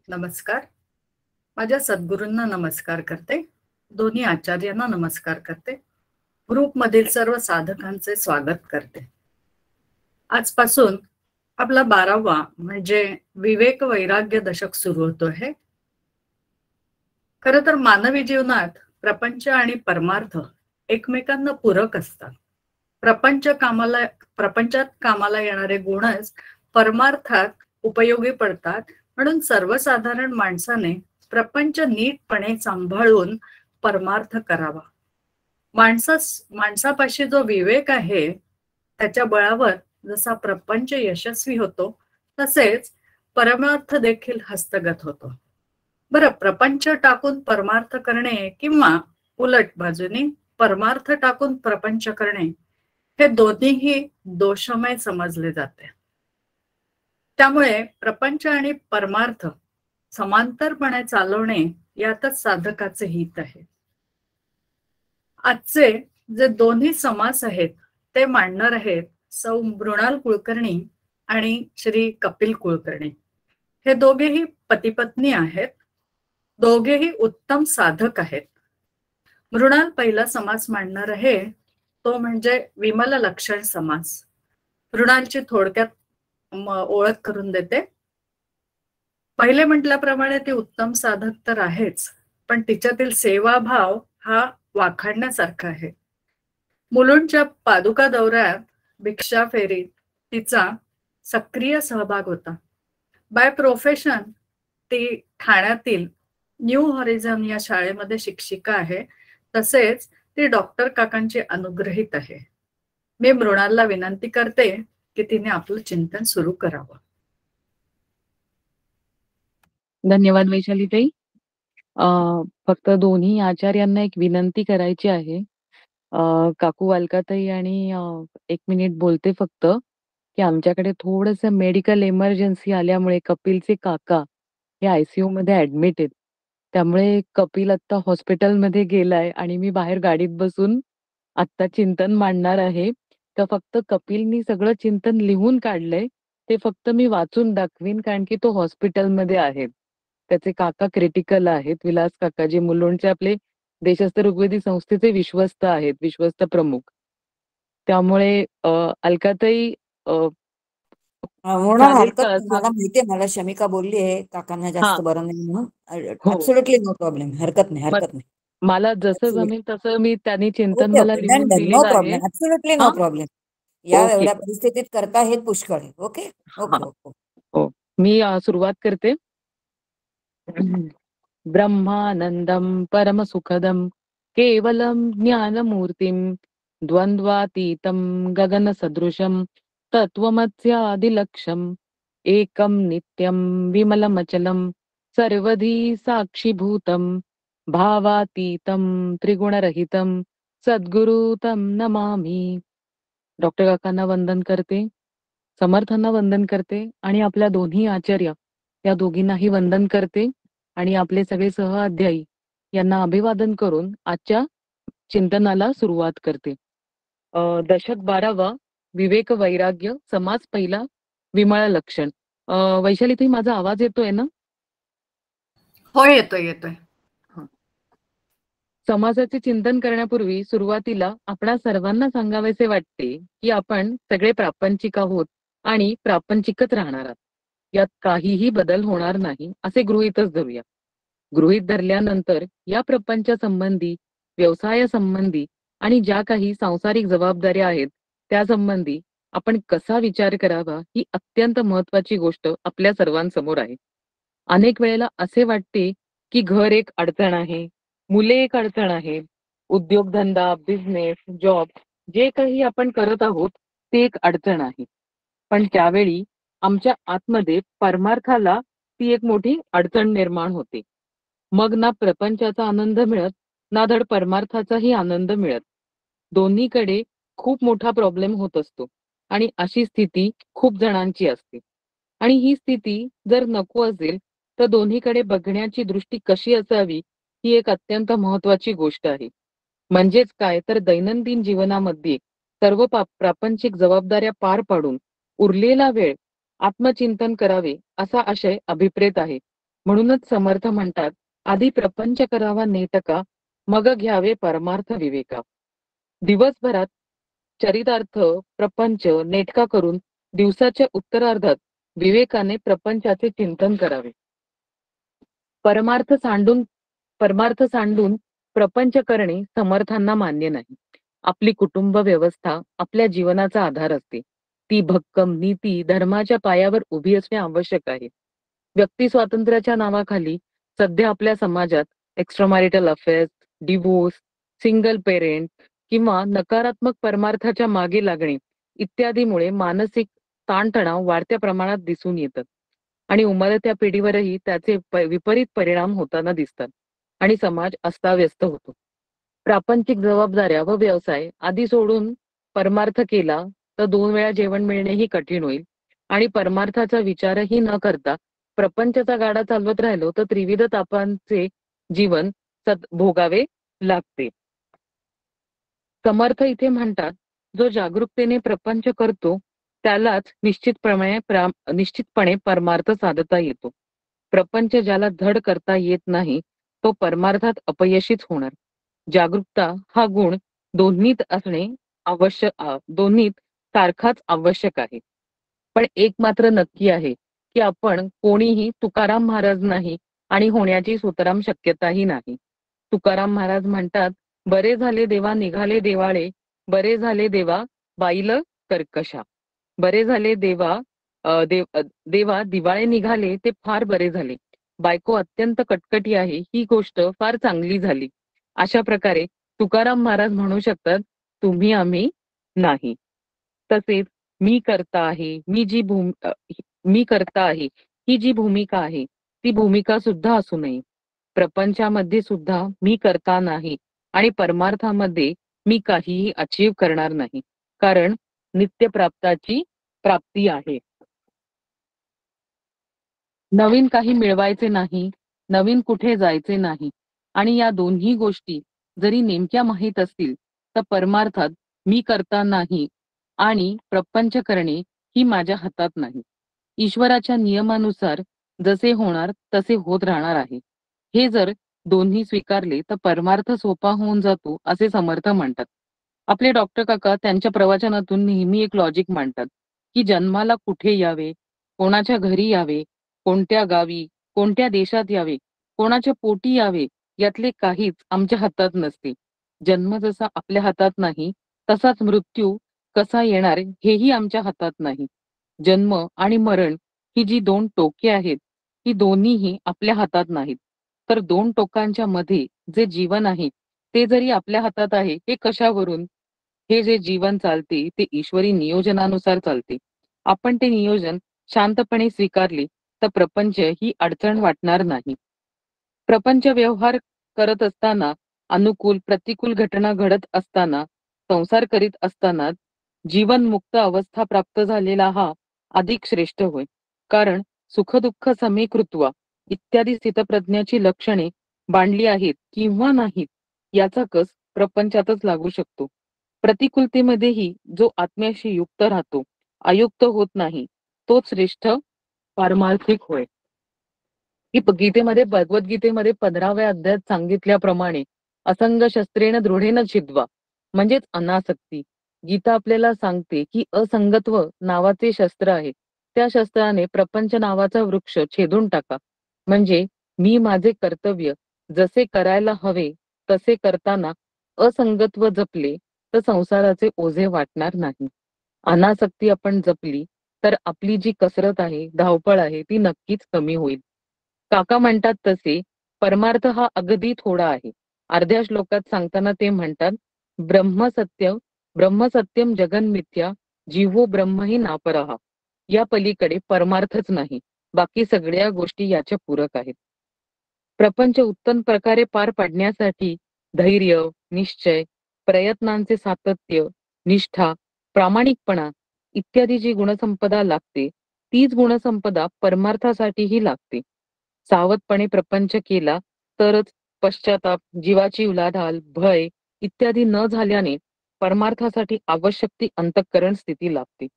नमस्कार. माझ्या सद्गुरूंना नमस्कार करते. दोन्ही आचार्यांना नमस्कार करते. ग्रुपमधील सर्व साधकांचे स्वागत करते. आजपासून आपला 12वा म्हणजे विवेक वैराग्य दशक सुरू होतो आहे. खरं तर मानवी जीवनात प्रपंच आणि परमार्थ एकमेकांना पूरक असतात. प्रपंचात कामाला येणारे गुणच परमार्थात उपयोगी पडतात. म्हणून सर्वसाधारण माणसाने प्रपंच नीटपणे सांभाळून परमार्थ करावा. माणसापाशी जो विवेक आहे त्याच्या बळावर जसा प्रपंच यशस्वी होतो तसेच परमार्थ देखील हस्तगत होतो. बरं, प्रपंच टाकून परमार्थ करणे किंवा उलट बाजूने परमार्थ टाकून प्रपंच करणे हे दोन्हीही दोषमय समजले जाते. त्यामुळे प्रपंच आणि परमार्थ समांतरपणे चालवणे यातच साधकाचे हित आहे. आजचे जे दोन्ही समास आहेत ते मांडणार आहेत सौ मृणाल कुलकर्णी आणि श्री कपिल कुलकर्णी. हे दोघेही पती पत्नी आहेत. दोघेही उत्तम साधक आहेत. मृणाल पहिला समास मांडणार आहे तो म्हणजे विमल लक्षण समास. मृणालची थोडक्यात ओळख करून देते. पहिले म्हटल्याप्रमाणे ती उत्तम साधक तर आहेच, पण तिच्यातील सेवाभाव हा वाखाणण्यासारखा आहे. मुलुंडच्या पादुका दौऱ्यात भिक्षा फेरीत तिचा सक्रिय सहभाग होता. बाय प्रोफेशन ती ठाण्यातील न्यू हॉरिझन या शाळेमध्ये शिक्षिका आहे. तसेच ती डॉक्टर काकांची अनुग्रहित आहे. मी मृणालला विनंती करते की तिने आपलं चिंतन सुरू करावं. धन्यवाद वैशालीताई. फक्त दोन्ही आचार्यांना एक विनंती करायची आहे. काकू वालकाताई आणि 1 मिनिट बोलते फक्त की आमच्याकडे थोडंसं मेडिकल इमर्जन्सी आल्यामुळे कपिलचे काका हे ICU मध्ये ऍडमिट आहेत. त्यामुळे कपिल आता हॉस्पिटलमध्ये गेलाय आणि मी बाहेर गाडीत बसून आता चिंतन मांडणार आहे. तर फक्त कपिलनी सगळं चिंतन लिहून काढलंय, ते फक्त मी वाचून दाखवीन कारण की तो हॉस्पिटलमध्ये आहे. त्याचे काका क्रिटिकल आहेत. विलास काका जे मुलुंडचे आपले देशस्थ ऋग्वेदी संस्थेचे विश्वस्त आहेत, विश्वस्त प्रमुख. त्यामुळे अलकाताई म्हणून हरकत मला माहितीये, मला शमिका बोलली आहे काकांना जास्त बरं नाही म्हणून. Absolutely no problem. हरकत नाही. मला जसं जमेल तसं मी त्यांनी चिंतन मला लिहून दिलेलं आहे. प्रॉब्लेम. Absolutely no problem. या एवढ्या परिस्थितीत करता हे पुष्कळ आहे. ओके. हो, मी सुरुवात करते. ब्रह्मानंदम परमसुखदम केवलम ज्ञानमूर्तिम द्वंद्वातीतं गगनसदृशं तत्त्वमस्यादिलक्ष्यम् एकं नित्यं विमलमचलं सर्वधी साक्षीभूतं भावातीतं त्रिगुणरहितं सद्गुरु तं नमामि. डॉक्टर काकांना वंदन करते, समर्थांना वंदन करते आणि आपल्या दोन्ही आचार्य या दोघींनाही वंदन करते आणि आपले सगळे सहअध्यायी यांना अभिवादन करून आजच्या चिंतनाला सुरुवात करते. दशक 12वा विवेक वैराग्य समास पहिला विमळ लक्षण. वैशालीताई माझा आवाज येतोय ना? हो, येतोय. समासाचे चिंतन करण्यापूर्वी सुरुवातीला आपणा सर्वांना सांगावेसे वाटते की आपण सगळे प्रापंचिक आहोत आणि प्रापंचिकच राहणार आहोत. यात काहीही बदल होणार नाही असे गृहीतच धरूया. गृहीत धरल्यानंतर या प्रपंचासंबंधी, व्यवसायासंबंधी आणि ज्या काही सांसारिक जबाबदाऱ्या आहेत त्या संबंधी आपण कसा विचार करावा ही अत्यंत महत्वाची गोष्ट आपल्या सर्वांसमोर आहे. अनेक वेळेला असे वाटते की घर एक अडचण आहे, मुले एक अडचण आहे, उद्योगधंदा, बिझनेस, जॉब जे काही आपण करत आहोत ते एक अडचण आहे. पण त्यावेळी आमच्या आतमध्ये परमार्थाला ती एक मोठी अडचण निर्माण होते. मग ना प्रपंचाचा आनंद मिळत ना धड परमार्थाचाही आनंद मिळत. दोन्हीकडे खूप मोठा प्रॉब्लेम होत असतो आणि अशी स्थिती खूप जणांची असते. आणि ही स्थिती जर नको असेल तर दोन्हीकडे बघण्याची दृष्टी कशी असावी ही एक अत्यंत महत्वाची गोष्ट आहे. म्हणजेच काय तर दैनंदिन जीवनामध्ये सर्व प्रापंचिक जबाबदाऱ्या पार पाडून उरलेला वेळ आत्मचिंतन करावे असा आशय अभिप्रेत आहे. म्हणूनच समर्थ म्हणतात, आधी प्रपंच करावा नेटका, मग घ्यावे परमार्थ विवेका. दिवसभरात चरितार्थ प्रपंच नेटका करून दिवसाच्या उत्तरार्धात विवेकाने प्रपंचाचे चिंतन करावे. परमार्थ सांडून प्रपंच करणे समर्थांना मान्य नाही. आपली कुटुंब व्यवस्था आपल्या जीवनाचा आधार असते. ती भक्कम नीती धर्माच्या पायावर उभी असणे आवश्यक आहे. व्यक्ती स्वातंत्र्याच्या नावाखाली सध्या आपल्या समाजात एक्स्ट्रामॅरिटल अफेअर्स, डिवोर्स, सिंगल पेरेंट किंवा नकारात्मक परमार्थाच्या मागे लागणे इत्यादीमुळे मानसिक ताणतणाव वाढत्या प्रमाणात दिसून येतात आणि उमरत्या पिढीवरही त्याचे विपरीत परिणाम होताना दिसतात आणि समाज अस्ताव्यस्त होतो. प्रापंचिक जबाबदाऱ्या व व्यवसाय आधी सोडून परमार्थ केला तर 2 वेळा जेवण मिळणेही कठीण होईल आणि परमार्थाचा विचारही न करता प्रपंचाचा गाडा चालवत राहिलो तर त्रिविध तापांचे जीवन भोगावे लागते. समर्थ इथे म्हणतात, जो जागरूकतेने प्रपंच करतो त्यालाच निश्चितपणे परमार्थ साधता येतो. प्रपंच ज्याला धड करता येत नाही तो परमार्थात अपयशीच होणार. जागरूकता हा गुण दोन्हीत असणे दोन्हीत सारखाच आवश्यक आहे. पण एक मात्र नक्की आहे की आपण कोणीही तुकाराम महाराज नाही आणि होण्याची सुतराम शक्यताही नाही. तुकाराम महाराज म्हणतात, बरे झाले देवा निघाले देवाळे, बरे झाले देवा बाईल कर्कशा. बरे झाले देवा दिवाळे निघाले ते फार बरे झाले. बायको अत्यंत कटकटी आहे ही गोष्ट फार चांगली झाली. अशा प्रकारे तुकाराम महाराज म्हणू शकतात, तुम्ही आम्ही नाही. तसेच मी करता आहे मी करता आहे ही जी भूमिका आहे ती भूमिका सुद्धा असू नये. प्रपंचामध्ये सुद्धा मी करता नाही आणि परमार्थामध्ये मी काहीही अचीव करणार नाही, कारण नित्यप्राप्ताची प्राप्ती आहे. नवीन काही मिळवायचे नाही, नवीन कुठे जायचे नाही आणि या दोन्ही गोष्टी जरी नेमक्या माहीत असतील तर परमार्थात मी करता नाही आणि प्रपंच करणे ही माझ्या हातात नाही. ईश्वराच्या नियमानुसार जसे होणार तसे होत राहणार आहे. हे जर दोन्ही स्वीकारले तर परमार्थ सोपा होऊन जातो असे समर्थ म्हणतात. आपले डॉक्टर काका त्यांच्या प्रवचनातून नेहमी एक लॉजिक मांडतात की जन्माला कुठे यावे, कोणाच्या घरी यावे, कोणत्या गावी, कोणत्या देशात यावे, कोणाच्या पोटी यावे यातले काहीच आमच्या हातात नसते. जन्म जसा आपल्या हातात नाही तसाच मृत्यू कसा येणार हेही आमच्या हातात नाही. जन्म आणि मरण ही जी 2 टोके आहेत ही दोन्हीही आपल्या हातात नाहीत. तर 2 टोकांच्या मध्ये जे जीवन आहे ते जरी आपल्या हातात आहे हे कशावरून? हे जे जीवन चालते ते ईश्वरी नियोजनानुसार चालते. आपण ते नियोजन शांतपणे स्वीकारले तर प्रपंच ही अडचण वाटणार नाही. प्रपंच व्यवहार करत असताना अनुकूल प्रतिकूल घटना घडत असताना संसार करीत असताना जीवन मुक्त अवस्था प्राप्त झालेला हा अधिक श्रेष्ठ होय. कारण सुखदुःख समीकृत्वा इत्यादी स्थितप्रज्ञाची लक्षणे बांधली आहेत किंवा नाहीत याचा कस प्रपंचातच लागू शकतो. प्रतिकूलतेमध्येही जो आत्म्याशी युक्त राहतो, अयुक्त होत नाही, तोच श्रेष्ठ पारमार्थिक होय. ही गीतेमध्ये भगवद्गीतेमध्ये 15व्या अध्यायात सांगितल्याप्रमाणे असंग शस्त्रेण दृढेन छिद्वा म्हणजेच अनासक्ती. गीता आपल्याला सांगते की असंगत्व नावाचे शस्त्र आहे. त्या शस्त्राने प्रपंच नावाचा वृक्ष छेदून टाका. म्हणजे मी माझे कर्तव्य जसे करायला हवे तसे करताना असंगत्व जपले तर संसाराचे ओझे वाटणार नाही. अनासक्ती आपण जपली तर आपली जी कसरत आहे, धावपळ आहे ती नक्कीच कमी होईल. काका म्हणतात तसे परमार्थ हा अगदी थोडा आहे. अर्ध्या श्लोकात सांगताना ते म्हणतात, ब्रह्मसत्यम जगन्मिथ्या जीवो ब्रह्मही नापरहा. या पलीकडे परमार्थच नाही, बाकी सगळ्या गोष्टी याच्या पूरक आहेत. प्रपंच उत्तम प्रकारे पार पाडण्यासाठी धैर्य, निश्चय, प्रयत्नांचे सातत्य, निष्ठा, प्रामाणिकपणा इत्यादी जी गुणसंपदा लागते तीच गुणसंपदा परमार्थासाठीही लागते. सावधपणे प्रपंच केला तरच पश्चाताप, जीवाची उलाढाल, भय इत्यादी न झाल्याने परमार्थासाठी आवश्यक ती अंतःकरण स्थिती लागते.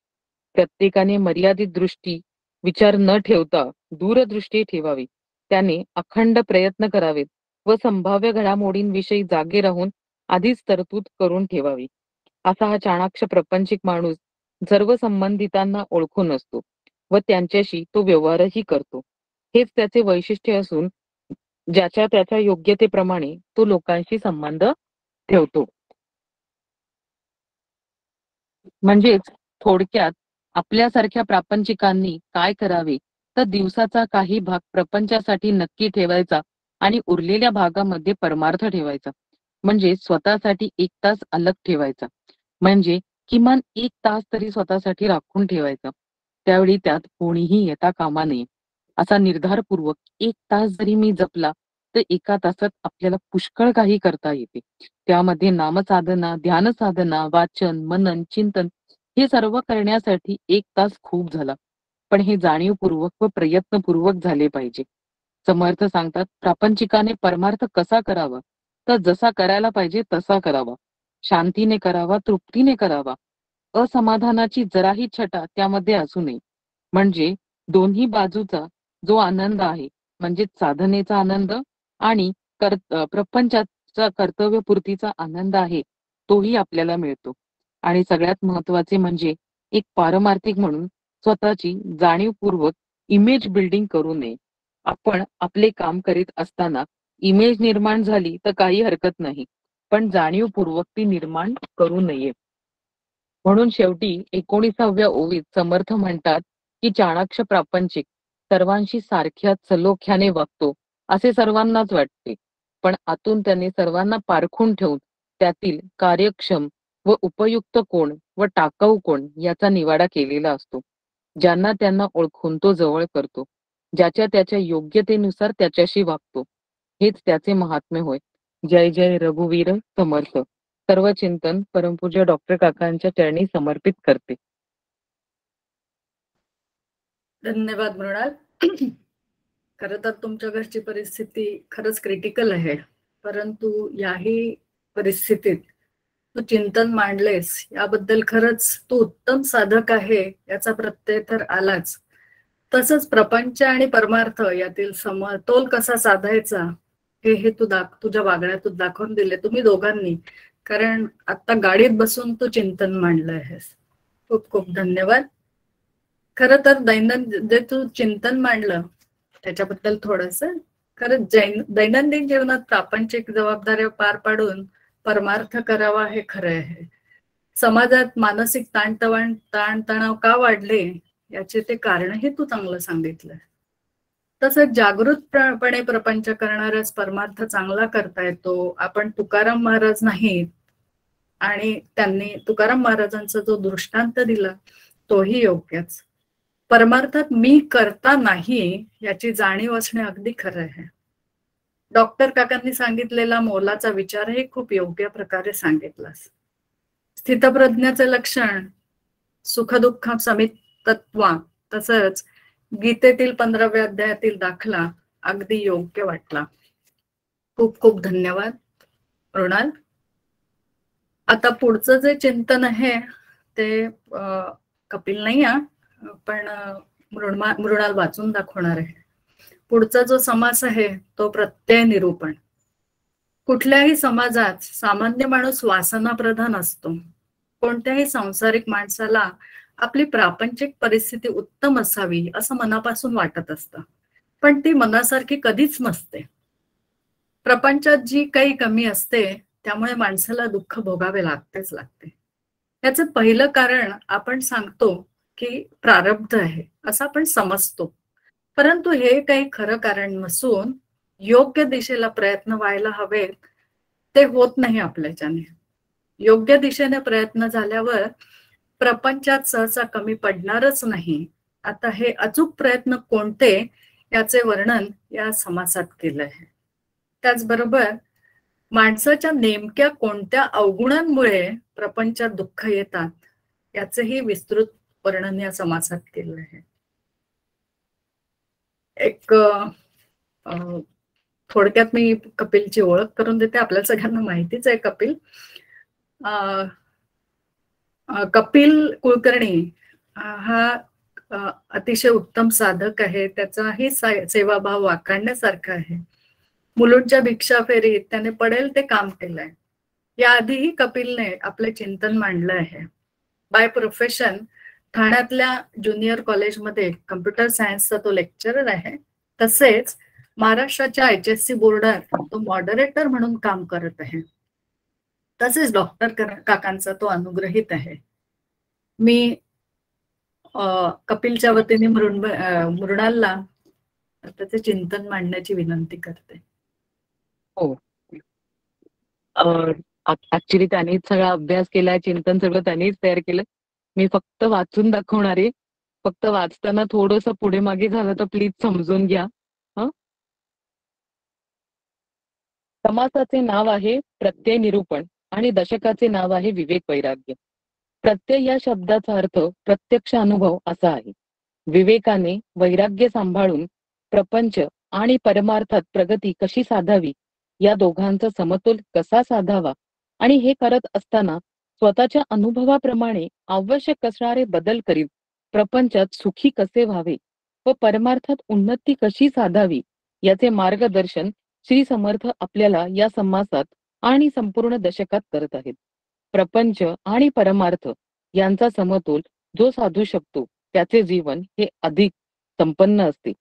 प्रत्येकाने मर्यादित दृष्टी विचार न ठेवता दूरदृष्टी ठेवावी. त्याने अखंड प्रयत्न करावेत व संभाव्य घडामोडींविषयी जागे राहून आधीच तरतूद करून ठेवावी. असा हा चाणाक्ष प्रपंचिक माणूस सर्व संबंधितांना ओळखून असतो व त्यांच्याशी तो व्यवहारही करतो. हेच त्याचे वैशिष्ट्य असून ज्याच्या त्याच्या योग्यतेप्रमाणे तो लोकांशी संबंध ठेवतो. म्हणजेच थोडक्यात आपल्यासारख्या प्रापंचिकांनी काय करावे तर दिवसाचा काही भाग प्रपंचासाठी नक्की ठेवायचा आणि उरलेल्या भागामध्ये परमार्थ ठेवायचा. म्हणजे स्वतःसाठी 1 तास अलग ठेवायचा. म्हणजे किमान 1 तास तरी स्वतःसाठी राखून ठेवायचा. त्यावेळी त्यात कोणीही येता कामा नये. असा निर्धारपूर्वक 1 तास जरी मी जपला तर 1 तासात आपल्याला पुष्कळ काही करता येते. त्यामध्ये नामसाधना, ध्यानसाधना, वाचन, मनन, चिंतन हे सर्व करण्यासाठी 1 तास खूप झाला. पण हे जाणीवपूर्वक व प्रयत्नपूर्वक झाले पाहिजे. समर्थ सांगतात, प्रापंचिकाने परमार्थ कसा करावा तर जसा करायला पाहिजे तसा करावा. शांतीने करावा, तृप्तीने करावा. असमाधानाची जराही छटा त्यामध्ये असू नये. म्हणजे दोन्ही बाजूचा जो आनंद आहे म्हणजे साधनेचा आनंद आणि प्रपंचाचा कर्तव्यपूर्तीचा आनंद आहे तोही आपल्याला मिळतो. आणि सगळ्यात महत्वाचे म्हणजे एक पारमार्थिक म्हणून स्वतःची जाणीवपूर्वक इमेज बिल्डिंग करू नये. आपण आपले काम करीत असताना इमेज निर्माण झाली तर काही हरकत नाही, पण जाणीवपूर्वक ती निर्माण करू नये. म्हणून शेवटी 19व्या ओवीत समर्थ म्हणतात की चाणाक्ष प्रापंचिक सर्वांशी सारख्याच सलोख्याने वागतो असे सर्वांनाच वाटते, पण आतून त्याने सर्वांना पारखून ठेवून त्यातील कार्यक्षम व उपयुक्त कोण व टाकाऊ कोण याचा निवाडा केलेला असतो. ज्यांना त्यांना ओळखून तो जवळ करतो, ज्याच्या त्याच्या योग्यतेनुसार त्याच्याशी वागतो. हेच त्याचे महात्म्य होय. जय जय रघुवीर समर्थ. सर्व चिंतन परमपूज्य डॉक्टर काकांच्या चरणी समर्पित करते. धन्यवाद मृणाल. खरं तर तुमच्या घरची परिस्थिती खरंच क्रिटिकल आहे, परंतु याही परिस्थितीत तू चिंतन मांडलेस याबद्दल खरंच तू उत्तम साधक आहे याचा प्रत्यय तर आलाच. तसंच प्रपंच आणि परमार्थ यातील समतोल कसा साधायचा हे तू तुझ्या वागण्यातून दाखवून दिले तुम्ही दोघांनी. कारण आता गाडीत बसून तू चिंतन मांडलं आहेस. खूप खूप धन्यवाद. खरं तर जे तू चिंतन मांडलं त्याच्याबद्दल थोडस खरं दैनंदिन जीवनात प्रापंचिक जबाबदाऱ्या पार पाडून परमार्थ करावा हे खरं आहे. समाजात मानसिक ताणतणाव का वाढले याचे ते कारणही तू चांगलं सांगितलं. तसंच जागृतपणे प्रपंच करणाऱ्याच परमार्थ चांगला करता येतो. आपण तुकाराम महाराज नाहीत आणि त्यांनी तुकाराम महाराजांचा जो दृष्टांत दिला तोही योग्यच. परमार्थात मी करता नाही याची जाणीव असणे अगदी खरं आहे. डॉक्टर काकांनी सांगितलेला मोलाचा विचारही खूप योग्य प्रकारे सांगितलास. स्थितप्रज्ञाचे लक्षण सुखदुःख समितत्वा तसंच गीतेतील 15व्या अध्यायातील दाखला अगदी योग्य वाटला. खूप खूप धन्यवाद मृणाल. आता पुढचं जे चिंतन आहे ते कपिल नाही पण मृणाल वाचून दाखवणार आहे. पुढचा जो समास आहे तो प्रत्यय निरूपण. कुठल्याही समाजात सामान्य माणूस वासना प्रधान असतो. कोणत्याही सांसारिक माणसाला आपली प्रापंचिक परिस्थिती उत्तम असावी असं मनापासून वाटत असतं, पण ती मनासारखी कधीच नसते. प्रपंचात जी काही कमी असते त्यामुळे माणसाला दुःख भोगावे लागतेच लागते. याचं पहिलं कारण आपण सांगतो की प्रारब्ध आहे असं आपण समजतो, परंतु हे काही खरं कारण नसून योग्य दिशेला प्रयत्न व्हायला हवेत ते होत नाही आपल्याच्याने. योग्य दिशेने प्रयत्न झाल्यावर प्रपंचात सहसा कमी पडणारच नाही. आता हे अचूक प्रयत्न कोणते याचे वर्णन या समासात केलं आहे. त्याचबरोबर माणसाच्या नेमक्या कोणत्या अवगुणांमुळे प्रपंचात दुःख येतात याचेही विस्तृत वर्णन या समासात केलं आहे. एक थोडक्यात मी कपिलची ओळख करून देते. आपल्या सगळ्यांना माहितीच आहे कपिल. कपिल कुलकर्णी हा अतिशय उत्तम साधक आहे, त्याचाही सेवाभाव वाखाणण्यासारखा आहे. मुलुंडच्या भिक्षा फेरीत त्याने पडेल ते काम केलंय. याआधीही कपिलने आपले चिंतन मांडलं आहे. बाय प्रोफेशन ठाण्यातल्या ज्युनियर कॉलेजमध्ये कम्प्युटर सायन्सचा तो लेक्चरर आहे. तसेच महाराष्ट्राच्या HSC बोर्डात तो मॉडरेटर म्हणून काम करत आहे. तसेच डॉक्टर काकांचा तो अनुग्रहित आहे. मी कपिलच्या वतीने मृणालला त्याचे चिंतन मांडण्याची विनंती करते. हो, ऍक्च्युली त्यांनीच सगळा अभ्यास केलाय, चिंतन सगळं त्यांनीच तयार केलं. मी फक्त वाचून दाखवणार आहे. फक्त वाचताना थोडस पुढे मागे झालं तर प्लीज समजून घ्या. समासाचे नाव आहे प्रत्यय निरूपण आणि दशकाचे नाव आहे विवेक वैराग्य. प्रत्यय या शब्दाचा अर्थ प्रत्यक्ष अनुभव असा आहे. विवेकाने वैराग्य सांभाळून प्रपंच आणि परमार्थात प्रगती कशी साधावी, या दोघांचा समतोल कसा साधावा आणि हे करत असताना स्वतःच्या अनुभवाप्रमाणे आवश्यक असणारे बदल करीत प्रपंचात सुखी कसे व्हावे व परमार्थात उन्नती कशी साधावी, याचे मार्गदर्शन श्री समर्थ आपल्याला या समासात आणि संपूर्ण दशकात करत आहेत. प्रपंच आणि परमार्थ यांचा समतोल जो साधू शकतो त्याचे जीवन हे अधिक संपन्न असते.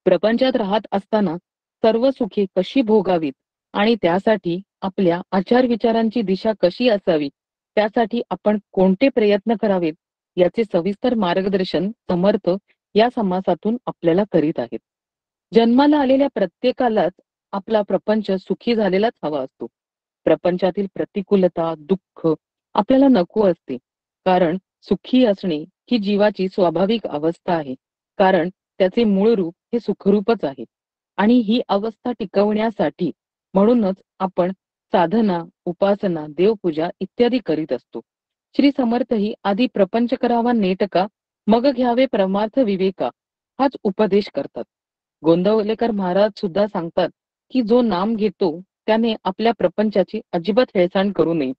प्रपंचात राहत असताना सर्व सुखे कशी भोगावीत आणि त्यासाठी आपल्या आचार विचारांची दिशा कशी असावी, त्यासाठी आपण कोणते प्रयत्न करावेत, याचे सविस्तर मार्गदर्शन समर्थ या समासातून आपल्याला करीत आहेत. जन्माला आलेल्या प्रत्येकालाच आपला प्रपंच सुखी झालेलाच हवा असतो. प्रपंचातील प्रतिकूलता, दुःख आपल्याला नको असते, कारण सुखी असणे ही जीवाची स्वाभाविक अवस्था आहे. कारण त्याचे मूळ रूप हे सुखरूपच आहे आणि ही अवस्था टिकवण्यासाठी म्हणूनच आपण साधना, उपासना, देवपूजा इत्यादी करीत असतो. श्री समर्थही आधी प्रपंच करावा नेटका, मग घ्यावे परमार्थ विवेका, हाच उपदेश करतात. गोंदवलेकर महाराज सुद्धा सांगतात की जो नाम घेतो त्याने आपल्या प्रपंचाची अजिबात हेळसांड करू नये.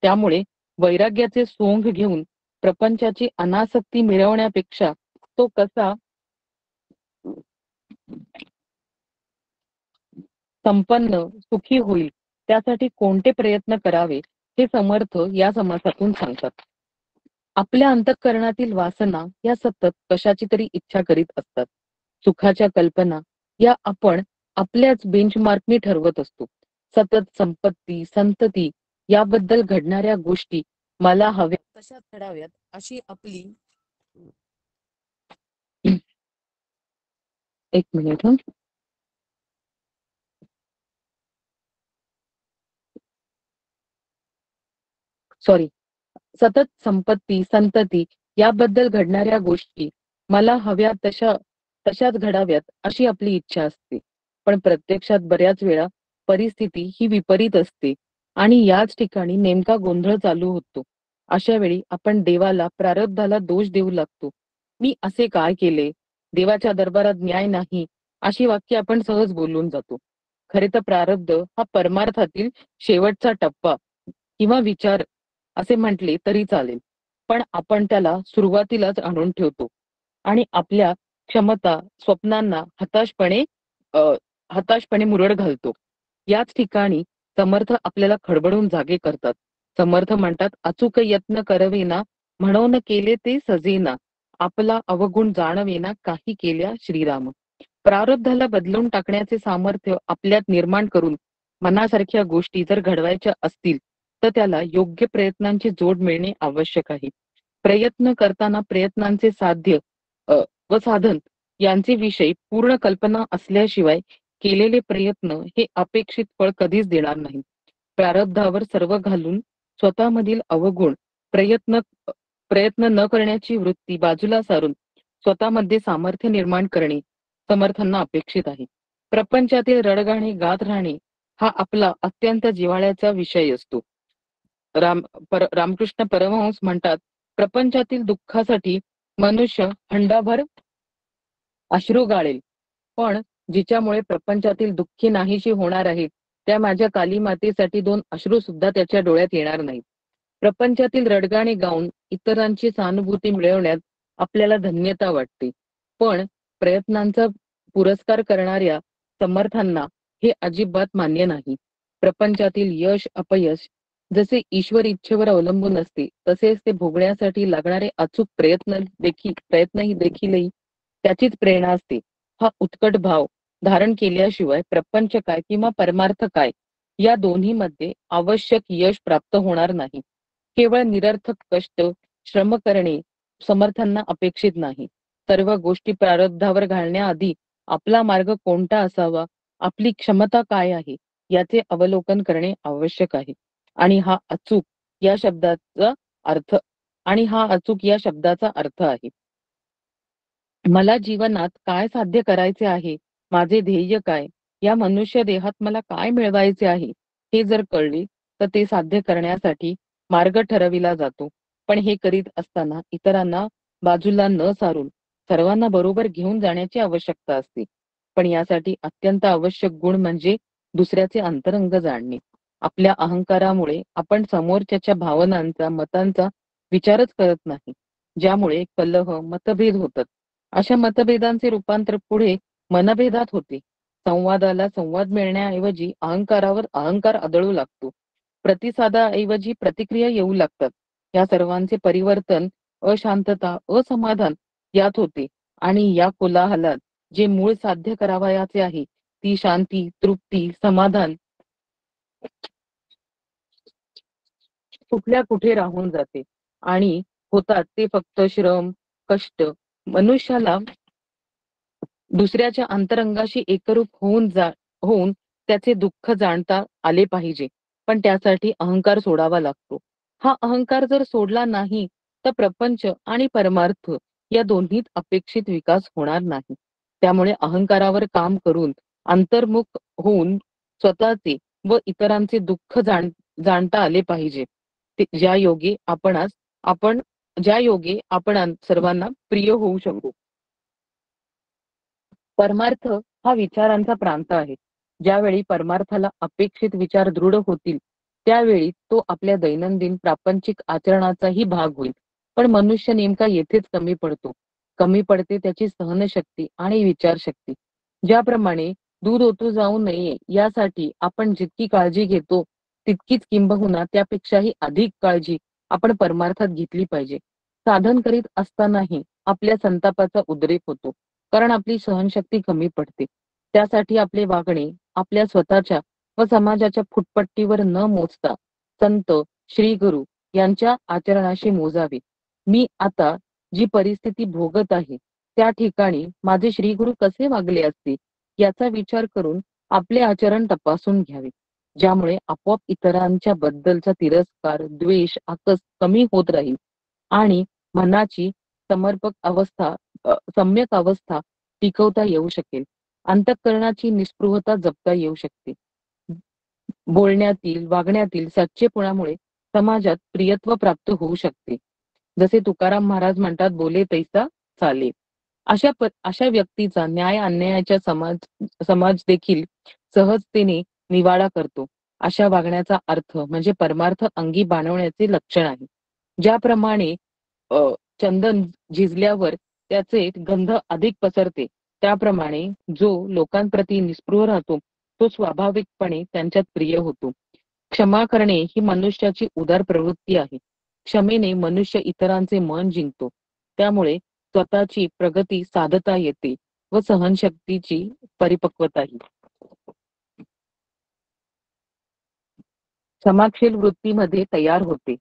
त्यामुळे वैराग्याचे सोंग घेऊन प्रपंचाची अनासक्ती मिळवण्यापेक्षा तो कसा संपन्न सुखी होईल त्यासाठी कोणते प्रयत्न करावे हे समर्थ या समासातून सांगतात. आपल्या अंतःकरणातील वासना या सतत कशाची तरी इच्छा करीत असतात. सुखाच्या कल्पना या आपण आपल्याच बेंचमार्कनी ठरवत असतो. सतत संपत्ती, संतती याबद्दल घडणाऱ्या गोष्टी मला हव्या तशाच घडाव्यात अशी आपली एक मिनिट सॉरी सतत संपत्ती, संतती याबद्दल घडणाऱ्या गोष्टी मला हव्या तशाच घडाव्यात अशी आपली इच्छा असते. पण प्रत्यक्षात बऱ्याच वेळा परिस्थिती ही विपरीत असते आणि याच ठिकाणी नेमका गोंधळ चालू होतो. अशा वेळी आपण देवाला, प्रारब्धाला दोष देऊ लागतो. मी असे काय केले, देवाच्या दरबारात न्याय नाही, अशी वाक्य आपण सहज बोलून जातो. खरे तर प्रारब्ध हा परमार्थातील शेवटचा टप्पा किंवा विचार असे म्हटले तरी चालेल, पण आपण त्याला सुरुवातीलाच आणून ठेवतो आणि आपल्या क्षमता, स्वप्नांना हताशपणे मुरड घालतो. याच ठिकाणी समर्थ आपल्याला खडबडून जागे करतात. समर्थ म्हणतात, अचूक यत्न करवेना, म्हणून केले ते सजेना, आपला अवगुण जाणवेना, काही केल्या श्रीराम. प्रारब्धाला बदलून टाकण्याचे सामर्थ्य आपल्यात निर्माण करून मनासारख्या गोष्टी जर घडवायच्या असतील तर त्याला योग्य प्रयत्नांची जोड मिळणे आवश्यक आहे. प्रयत्न करताना प्रयत्नांचे साध्य व साधन यांचे विषयी पूर्ण कल्पना असल्याशिवाय केलेले प्रयत्न हे अपेक्षित फळ कधीच देणार नाही. प्रारब्धावर सर्व घालून स्वतःमधील अवगुण प्रयत्न न करण्याची वृत्ती बाजूला सारून स्वतःमध्ये सामर्थ्य निर्माण करणे समर्थांना अपेक्षित आहे. प्रपंचातील रडगाणे गात राहणे हा आपला अत्यंत जिव्हाळ्याचा विषय असतो. रामकृष्ण परमहंस म्हणतात, प्रपंचातील दुःखासाठी मनुष्य हंडाभर अश्रू गाळेल, पण जिच्यामुळे प्रपंचातील दुःखी नाहीशी होणार आहेत त्या माझ्या काली मातेसाठी 2 अश्रू सुद्धा त्याच्या डोळ्यात येणार नाहीत. प्रपंचातील रडगाणे गाऊन इतरांची सहानुभूती मिळवण्यात आपल्याला धन्यता वाटते, पण प्रयत्नांचा पुरस्कार करणाऱ्या समर्थांना हे अजिबात मान्य नाही. प्रपंचातील यश अपयश जसे ईश्वर इच्छेवर अवलंबून असते, तसेच ते भोगण्यासाठी लागणारे अचूक प्रयत्नही देखीलही त्याचीच प्रेरणा असते. हा उत्कट भाव धारण केल्याशिवाय प्रपंच काय किंवा परमार्थ काय या दोन्हीमध्ये आवश्यक यश प्राप्त होणार नाही. केवळ निरर्थक कष्ट श्रम करणे समर्थांना अपेक्षित नाही. सर्व गोष्टी प्रारब्धावर घालण्याआधी आपला मार्ग कोणता असावा, आपली क्षमता काय आहे याचे अवलोकन करणे आवश्यक आहे. आणि हा अचूक या शब्दाचा अर्थ आहे. मला जीवनात काय साध्य करायचे आहे, माझे ध्येय काय, या मनुष्य देहात मला काय मिळवायचे आहे, हे जर कळले तर ते साध्य करण्यासाठी मार्ग ठरविला जातो. पण हे करीत असताना इतरांना बाजूला न सारून सर्वांना बरोबर घेऊन जाण्याची आवश्यकता असते. पण यासाठी अत्यंत आवश्यक गुण म्हणजे दुसऱ्याचे अंतरंग जाणणे. आपल्या अहंकारामुळे आपण समोरच्याच्या भावनांचा मतांचा विचारच करत नाही, ज्यामुळे कलह मतभेद होतात. अशा मतभेदांचे रूपांतर पुढे मनभेदात होते. संवादाला संवाद मिळण्याऐवजी अहंकारावर अहंकार आदळू लागतो. प्रतिसादाऐवजी प्रतिक्रिया येऊ लागतात. या सर्वांचे परिवर्तन अशांतता असमाधान यात होते. आणि या कोलाहलात जे मूळ साध्य करावयाचे आहे, ती शांती तृप्ती समाधान कुठल्या कुठे राहून जाते आणि होतात ते फक्त श्रम कष्ट. मनुष्याला दुसऱ्याच्या अंतरंगाशी एकरूप होऊन त्याचे दुःख जाणता आले पाहिजे, पण त्यासाठी अहंकार सोडावा लागतो. हा अहंकार जर सोडला नाही तर प्रपंच आणि परमार्थ या दोन्हीत अपेक्षित विकास होणार नाही. त्यामुळे अहंकारावर काम करून अंतर्मुख होऊन स्वतःचे व इतरांचे दुःख जाणता आले पाहिजे. ज्या योगे आपण सर्वांना प्रिय होऊ शकू. परमार्थ हा विचारांचा प्रांत आहे. ज्यावेळी परमार्थाला अपेक्षित विचार दृढ होतील, त्यावेळी तो आपल्या दैनंदिन प्रापंचिक आचरणाचाही भाग होईल. पण मनुष्य नेमका येथेच कमी पडते त्याची सहनशक्ती आणि विचारशक्ती. ज्याप्रमाणे दूध ओतू जाऊ नये यासाठी आपण जितकी काळजी घेतो, तितकीच किंबहुना त्यापेक्षाही अधिक काळजी आपण परमार्थात घेतली पाहिजे. साधन करीत असतानाही आपल्या संतापाचा उद्रेक होतो, कारण आपली सहनशक्ती कमी पडते. त्यासाठी आपले वागणे आपल्या स्वतःच्या व समाजाच्या फुटपट्टीवर न मोजता संत श्री गुरु यांच्या आचरणाशी मोजावे. मी आता जी परिस्थिती भोगत आहे त्या ठिकाणी माझे श्रीगुरु कसे वागले असते याचा विचार करून आपले आचरण तपासून घ्यावे. ज्यामुळे आपोआप इतरांच्या बद्दलचा तिरस्कार द्वेष आकस कमी होत राहील आणि मनाची सम्यक अवस्था टिकवता येऊ शकेल. अंतःकरणाची निस्पृहता जपता येऊ शकते. बोलण्यातील वागण्यातील सच्चेपणामुळे समाजात प्रियत्व प्राप्त होऊ शकते. जसे तुकाराम महाराज म्हणतात, बोले तैसा चाले. अशा व्यक्तीचा न्याय अन्यायाच्या समाज देखील सहजतेने निवाडा करतो. अशा वागण्याचा अर्थ म्हणजे परमार्थ अंगी बाणवण्याचे लक्षण आहे. ज्याप्रमाणे चंदन झिजल्यावर त्याचे गंध अधिक पसरते, त्याप्रमाणे जो लोकांप्रती निस्पृह राहतो तो स्वाभाविकपणे त्यांच्यात प्रिय होतो. क्षमा करणे ही मनुष्याची उदार प्रवृत्ती आहे. क्षमेने मनुष्य इतरांचे मन जिंकतो. त्यामुळे स्वतःची प्रगती साधता येते व सहनशक्तीची परिपक्वताही. क्षमाशील वृत्तीमध्ये तयार होते.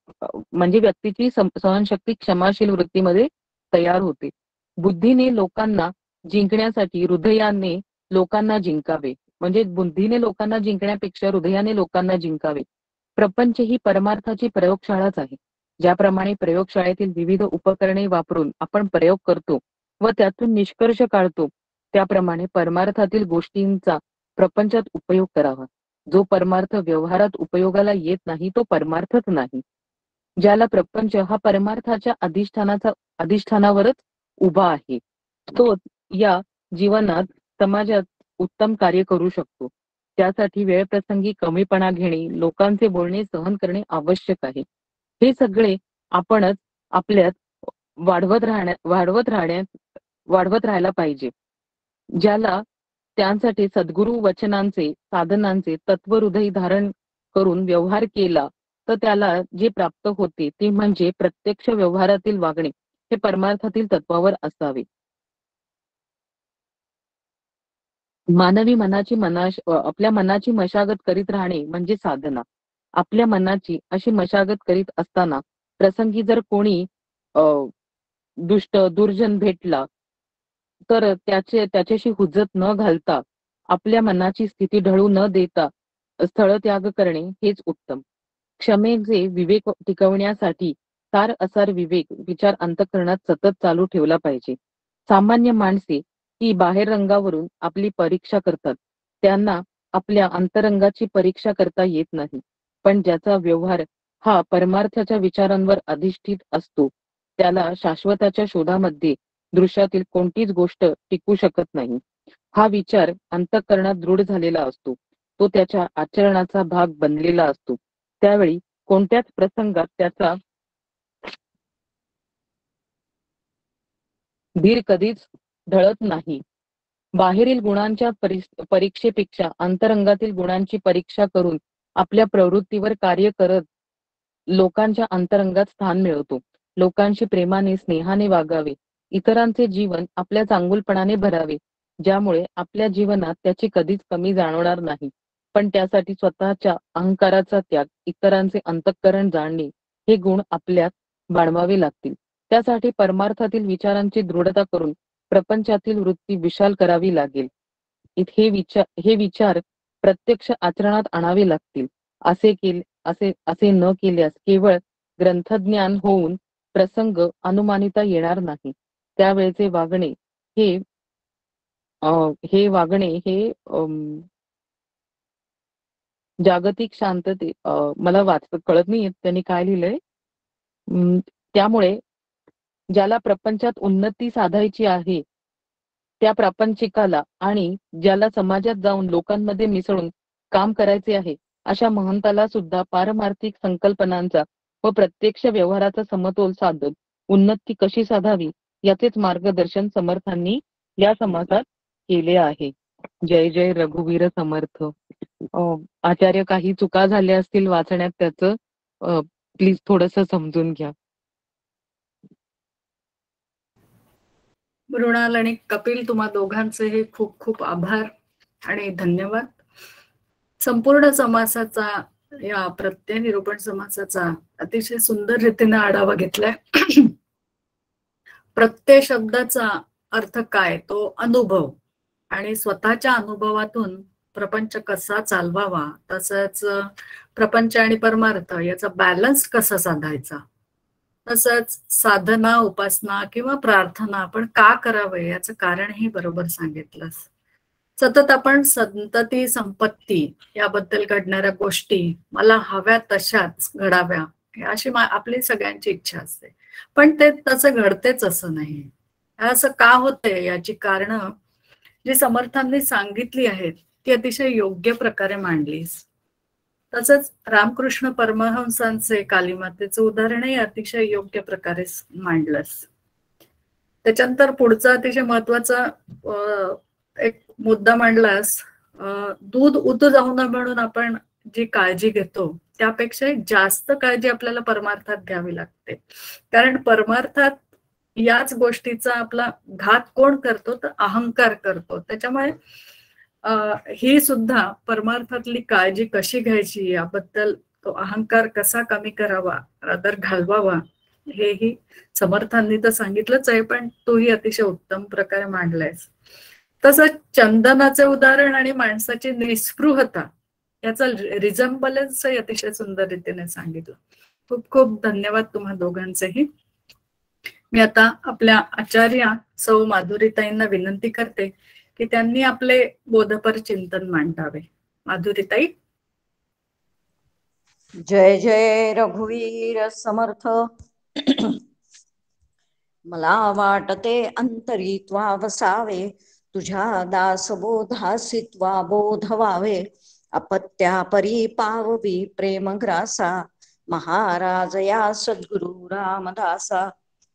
म्हणजे व्यक्तीची सहनशक्ती क्षमाशील वृत्तीमध्ये तयार होते. बुद्धीने लोकांना जिंकण्यासाठी हृदयाने लोकांना जिंकावे. म्हणजे बुद्धीने लोकांना जिंकण्यापेक्षा हृदयाने लोकांना जिंकावे. प्रपंच ही परमार्थाची प्रयोगशाळाच आहे. ज्याप्रमाणे प्रयोगशाळेतील विविध उपकरणे वापरून आपण प्रयोग करतो व त्यातून निष्कर्ष काढतो, त्याप्रमाणे परमार्थातील गोष्टींचा प्रपंचात उपयोग करावा. जो परमार्थ व्यवहारात उपयोगाला येत नाही तो परमार्थच नाही. ज्याला प्रपंच हा परमार्थाच्या अधिष्ठानावरच उभा आहे, तो या जीवनात समाजात उत्तम कार्य करू शकतो. त्यासाठी वेळप्रसंगी कमीपणा घेणे, लोकांचे बोलणे सहन करणे आवश्यक आहे. हे सगळे आपणच आपल्यात वाढवत राहायला पाहिजे. ज्याला त्यांसाठी सद्गुरु वचनांचे साधनांचे तत्वहृदय धारण करून व्यवहार केला तर त्याला जे प्राप्त होते ते म्हणजे प्रत्यक्ष व्यवहारातील वागणे हे परमार्थातील तत्वावर असावे. आपल्या मनाची मशागत करीत राहणे म्हणजे साधना. आपल्या मनाची अशी मशागत करीत असताना प्रसंगी जर कोणी दुष्ट दुर्जन भेटला तर त्याच्याशी हुज्जत न घालता आपल्या मनाची स्थिती ढळू न देता स्थळत्याग करणे हेच उत्तम. क्षमेचे विवेक टिकवण्यासाठी सार असार विवेक विचार अंतःकरणात सतत चालू ठेवला पाहिजे. सामान्य माणसे ही बाहेर रंगावरून आपली परीक्षा करतात. त्यांना आपल्या अंतरंगाची परीक्षा करता येत नाही. पण ज्याचा व्यवहार हा परमार्थाच्या विचारांवर अधिष्ठित असतो त्याला शाश्वताच्या शोधामध्ये दृश्यातील कोणतीच गोष्ट टिकू शकत नाही. हा विचार अंतःकरणात दृढ झालेला असतो. तो त्याच्या आचरणाचा भाग बनलेला असतो. त्यावेळी कोणत्याच प्रसंगात त्याचा धीर कधीच ढळत नाही. बाहेरील गुणांच्या परीक्षेपेक्षा अंतरंगातील गुणांची परीक्षा करून आपल्या प्रवृत्तीवर कार्य करत लोकांच्या अंतरंगात स्थान मिळवतो. लोकांशी प्रेमाने स्नेहाने वागावे. इतरांचे जीवन आपल्या चांगुलपणाने भरावे, ज्यामुळे आपल्या जीवनात त्याची कधीच कमी जाणवणार नाही. पण त्यासाठी स्वतःच्या अहंकाराचा त्याग, इतरांचे अंतःकरण जाणणे हे गुण आपल्यात बाळगावे लागतील. त्यासाठी परमार्थातील विचारांची दृढता करून प्रपंचातील वृत्ती विशाल करावी लागेल. हे विचार प्रत्यक्ष आचरणात आणावे लागतील. असे न केल्यास केवळ ग्रंथज्ञान होऊन प्रसंग अनुमानिता येणार नाही. त्यावेळेचे वागणे हे जागतिक शांतते मला वाचत कळत नाही त्यांनी काय लिहिलंय. त्यामुळे ज्याला प्रपंचात उन्नती साधायची आहे त्या प्रापंचिकाला आणि ज्याला समाजात जाऊन लोकांमध्ये मिसळून काम करायचे आहे अशा महंताला सुद्धा पारमार्थिक संकल्पनांचा व प्रत्यक्ष व्यवहाराचा समतोल साधून उन्नती कशी साधावी याचेच मार्गदर्शन समर्थांनी या समाजात केले आहे. जय जय रघुवीर समर्थ. आचार्य काही चुका झाल्या असतील वाचण्यात त्याचं प्लीज थोडस समजून घ्या. मृणाल आणि कपिल तुम्हा दोघांचेही खूप खूप आभार आणि धन्यवाद. संपूर्ण समासाचा या प्रत्यय निरूपण समासाचा अतिशय सुंदर रीतीने आढावा घेतलाय. प्रत्यय शब्दाचा अर्थ काय, तो अनुभव आणि स्वतःच्या अनुभवातून प्रपंच कसा चालवावा, तसंच प्रपंच आणि परमार्थ याचा बॅलन्स कसा साधायचा, तसंच साधना उपासना किंवा प्रार्थना आपण का करावे याचं कारणही बरोबर सांगितलं. सतत आपण संतती संपत्ती याबद्दल घडणाऱ्या गोष्टी मला हव्या तशाच घडाव्या अशी आपली सगळ्यांची इच्छा असते, पण ते तसं घडतेच असं नाही. असं का होते याची कारणं जी समर्थांनी सांगितली आहेत ती अतिशय योग्य प्रकारे मांडलीस. तसंच रामकृष्ण परमहंसांचे कालीमातेचं उदाहरणही अतिशय योग्य प्रकारे मांडलंस. त्याच्यानंतर पुढचा अतिशय महत्वाचा एक मुद्दा मांडलास, दूध उतू जाऊ नये म्हणून आपण जी काळजी घेतो त्यापेक्षा जास्त काळजी आपल्याला परमार्थात घ्यावी लागते. कारण परमार्थात याच गोष्टीचा आपला घात कोण करतो तर अहंकार करतो. त्याच्यामुळे ही सुद्धा परमार्थातली काळजी कशी घ्यायची याबद्दल तो अहंकार कसा कमी करावा, रादर घालवावा, हेही समर्थांनी तर सांगितलंच आहे, पण तोही अतिशय उत्तम प्रकारे मांडलायस. तसंच चंदनाचे उदाहरण आणि माणसाची निस्पृहता याचा रिझम्बलन्स अतिशय सुंदर रीतीने सांगितलं. खूप खूप धन्यवाद तुम्हा दोघांचेही. मी आता आपल्या आचार्या सौ माधुरीताईंना विनंती करते की त्यांनी आपले बोधपर चिंतन मांडावे. माधुरीताई. जय जय रघुवीर समर्थ. मला वाटते अंतरीत्वा वसावे, तुझ्या दासबोधासित्वा बोध व्हावे. अपत्या परी पाववी प्रेम ग्रासा, महाराज या सद्गुरु रामदासा.